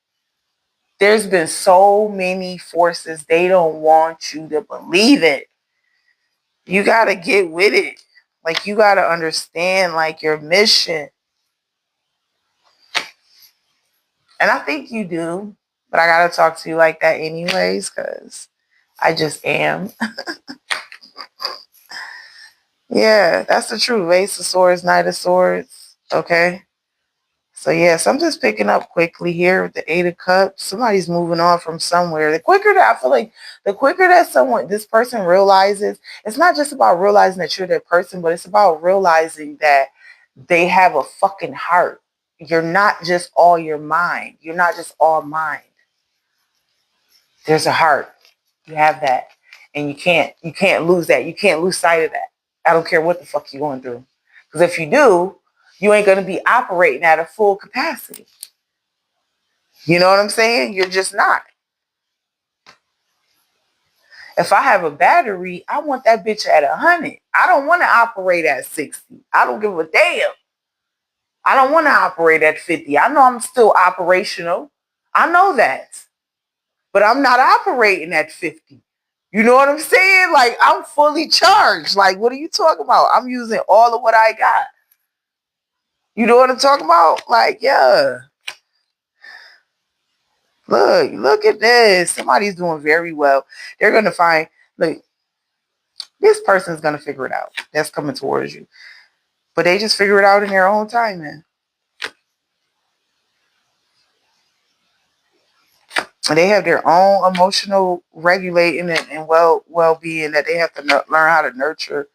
There's been so many forces, they don't want you to believe it. You got to get with it. Like, you got to understand, like, your mission. And I think you do. But I got to talk to you like that anyways, because I just am. Yeah, that's the truth. Ace of Swords, Knight of Swords. Okay. So yeah, something's picking up quickly here with the Eight of Cups. Somebody's moving on from somewhere. The quicker that this person realizes, it's not just about realizing that you're that person, but it's about realizing that they have a fucking heart. You're not just all your mind. You're not just all mind. There's a heart. You have that. And you can't lose that. You can't lose sight of that. I don't care what the fuck you're going through. Because if you do, you ain't going to be operating at a full capacity. You know what I'm saying? You're just not. If I have a battery, I want that bitch at 100. I don't want to operate at 60. I don't give a damn. I don't want to operate at 50. I know I'm still operational. I know that. But I'm not operating at 50. You know what I'm saying? Like, I'm fully charged. Like, what are you talking about? I'm using all of what I got. You know what I'm talking about? Like, yeah. Look at this. Somebody's doing very well. They're going to find, look, this person's going to figure it out. That's coming towards you. But they just figure it out in their own time, man. And they have their own emotional regulating and well-being that they have to learn how to nurture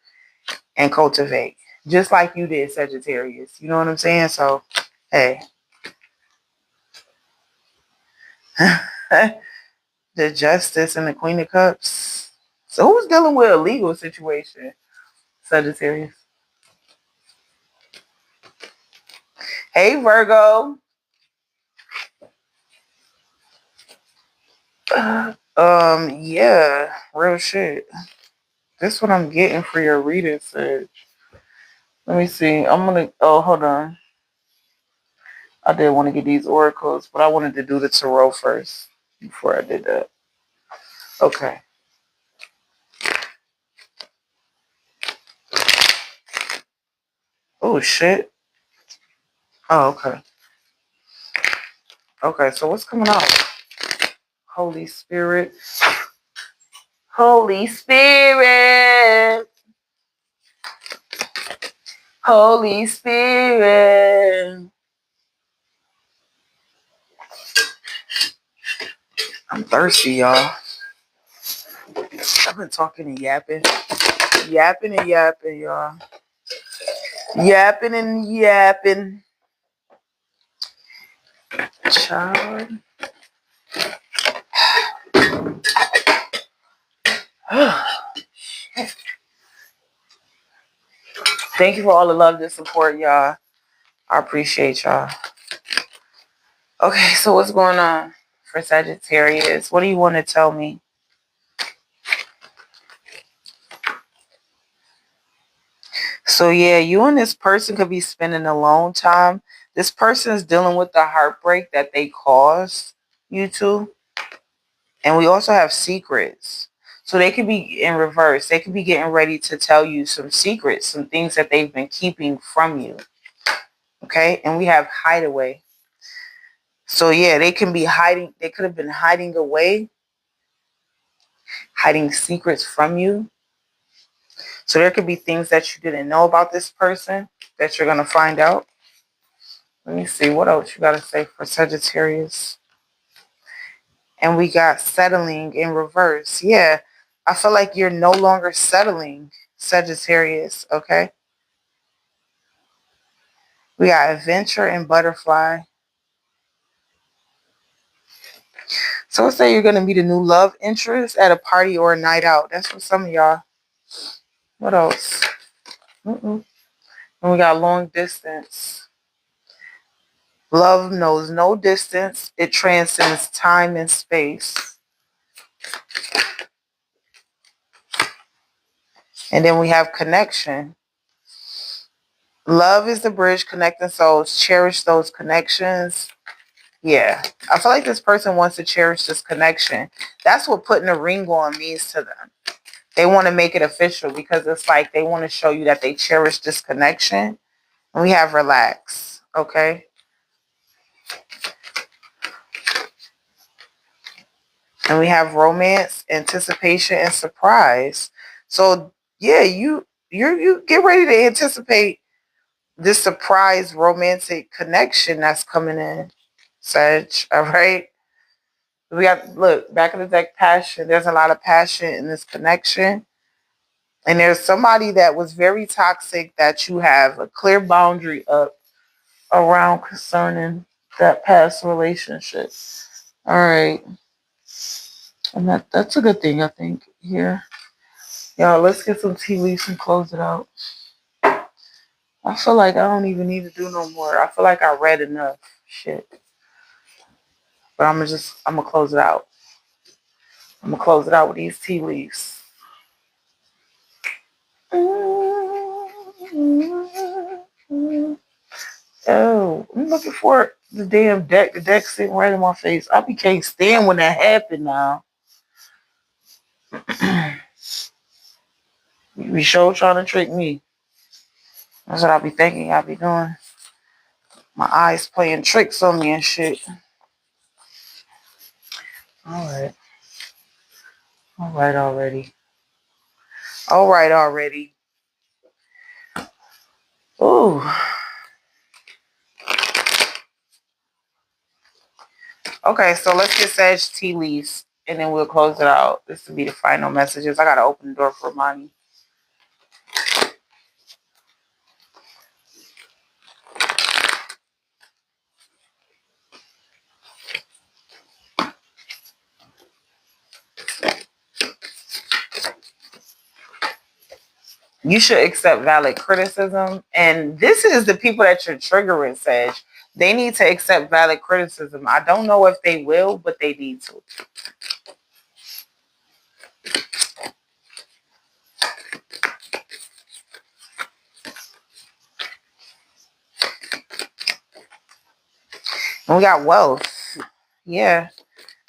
and cultivate. Just like you did, Sagittarius. You know what I'm saying? So, hey. The Justice and the Queen of Cups. So who's dealing with a legal situation, Sagittarius? Hey, Virgo. Yeah, real shit. This is what I'm getting for your reading, Sage. Let me see. Oh, hold on. I did want to get these oracles, but I wanted to do the tarot first before I did that. Okay. Oh, shit. Oh, okay. Okay, so what's coming out? Holy Spirit. Holy Spirit. Holy Spirit. I'm thirsty, y'all. I've been talking and yapping. Yapping and yapping, y'all. Yapping and yapping. Child. Thank you for all the love and support, y'all. I appreciate y'all. Okay, so what's going on for Sagittarius? What do you want to tell me? So yeah, you and this person could be spending alone time. This person is dealing with the heartbreak that they caused you to. And we also have secrets. So they could be in reverse. They could be getting ready to tell you some secrets, some things that they've been keeping from you. Okay? And we have hideaway. So yeah, they can be hiding. They could have been hiding away, hiding secrets from you. So there could be things that you didn't know about this person that you're going to find out. Let me see. What else you got to say for Sagittarius? And we got settling in reverse. Yeah. I feel like you're no longer settling, Sagittarius. Okay. We got adventure and butterfly. So let's say you're going to meet a new love interest at a party or a night out. That's for some of y'all. What else? And we got long distance. Love knows no distance. It transcends time and space. And then we have connection. Love is the bridge connecting souls. Cherish those connections. Yeah. I feel like this person wants to cherish this connection. That's what putting a ring on means to them. They want to make it official because it's like they want to show you that they cherish this connection. And we have relax. Okay. And we have romance, anticipation, and surprise. So yeah, you get ready to anticipate this surprise romantic connection that's coming in, Sag. All right. We got, look, back of the deck, passion. There's a lot of passion in this connection. And there's somebody that was very toxic that you have a clear boundary up around concerning that past relationship. All right. And that's a good thing, I think, here. Y'all, let's get some tea leaves and close it out. I feel like I don't even need to do no more. I feel like I read enough shit. But I'm gonna close it out. I'm gonna close it out with these tea leaves. Oh, I'm looking for the damn deck. The deck sitting right in my face. Can't stand when that happened now. You be sure trying to trick me. That's what I be thinking I be doing. My eyes playing tricks on me and shit. Alright. Alright already. Alright already. Ooh. Okay, so let's get Sag tea leaves and then we'll close it out. This will be the final messages. I gotta open the door for Monty. You should accept valid criticism. And this is the people that you're triggering, Sag. They need to accept valid criticism. I don't know if they will, but they need to. And we got wealth. Yeah.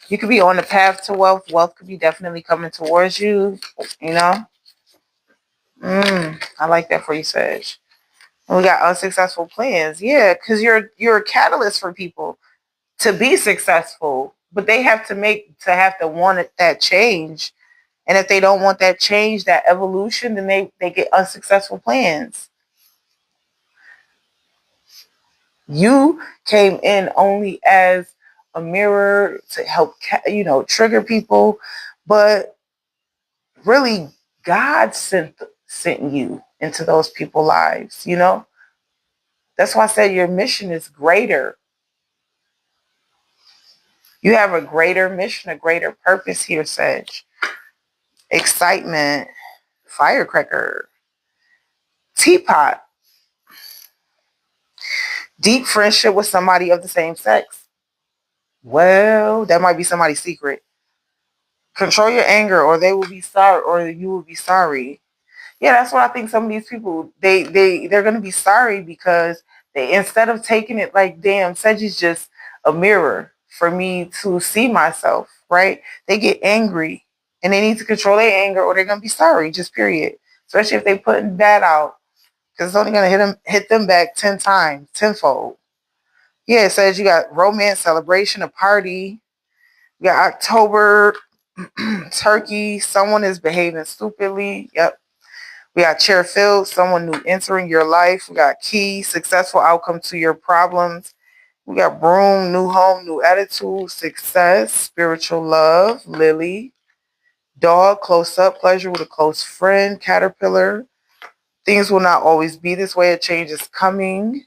You could be on the path to wealth. Wealth could be definitely coming towards you. You know? I like that for you, Sag. And we got unsuccessful plans. Yeah, because you're a catalyst for people to be successful. But they have to want that change. And if they don't want that change, that evolution, then they get unsuccessful plans. You came in only as a mirror to help, trigger people, but really, God sent you into those people's lives. That's why I said your mission is greater. You have a greater mission, a greater purpose here, Sage. Excitement, firecracker, teapot, deep friendship with somebody of the same sex. Well, that might be somebody's secret. Control your anger, or they will be sorry, or you will be sorry. Yeah, that's what I think. Some of these people, they're gonna be sorry because they, instead of taking it like, damn, Sedgy's just a mirror for me to see myself, right? They get angry and they need to control their anger, or they're gonna be sorry, just period. Especially if they putting that out, because it's only gonna hit them back 10 times, tenfold. Yeah, it says you got romance, celebration, a party. You got October, turkey. Someone is behaving stupidly. Yep. We got chair filled, someone new entering your life. We got key, successful outcome to your problems. We got broom, new home, new attitude, success, spiritual love, lily, dog, close up, pleasure with a close friend, caterpillar. Things will not always be this way. A change is coming.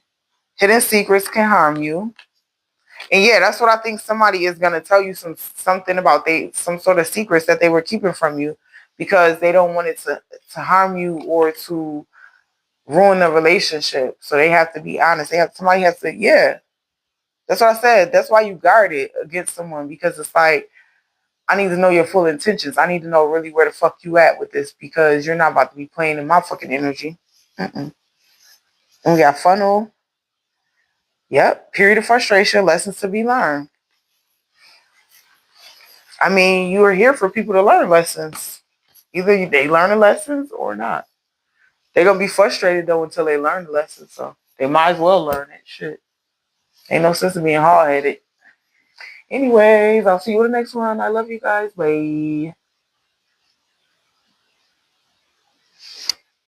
Hidden secrets can harm you. And yeah, that's what I think somebody is gonna tell you something about some sort of secrets that they were keeping from you because they don't want it to harm you or to ruin the relationship. So they have to be honest. Somebody has to, yeah. That's what I said. That's why you guard it against someone, because it's like, I need to know your full intentions. I need to know really where the fuck you at with this, because you're not about to be playing in my fucking energy. And we got funnel. Yep. Period of frustration. Lessons to be learned. I mean, you are here for people to learn lessons. Either they learn the lessons or not. They're going to be frustrated though until they learn the lessons. So they might as well learn it. Shit. Ain't no sense in being hard headed. Anyways, I'll see you in the next one. I love you guys. Bye.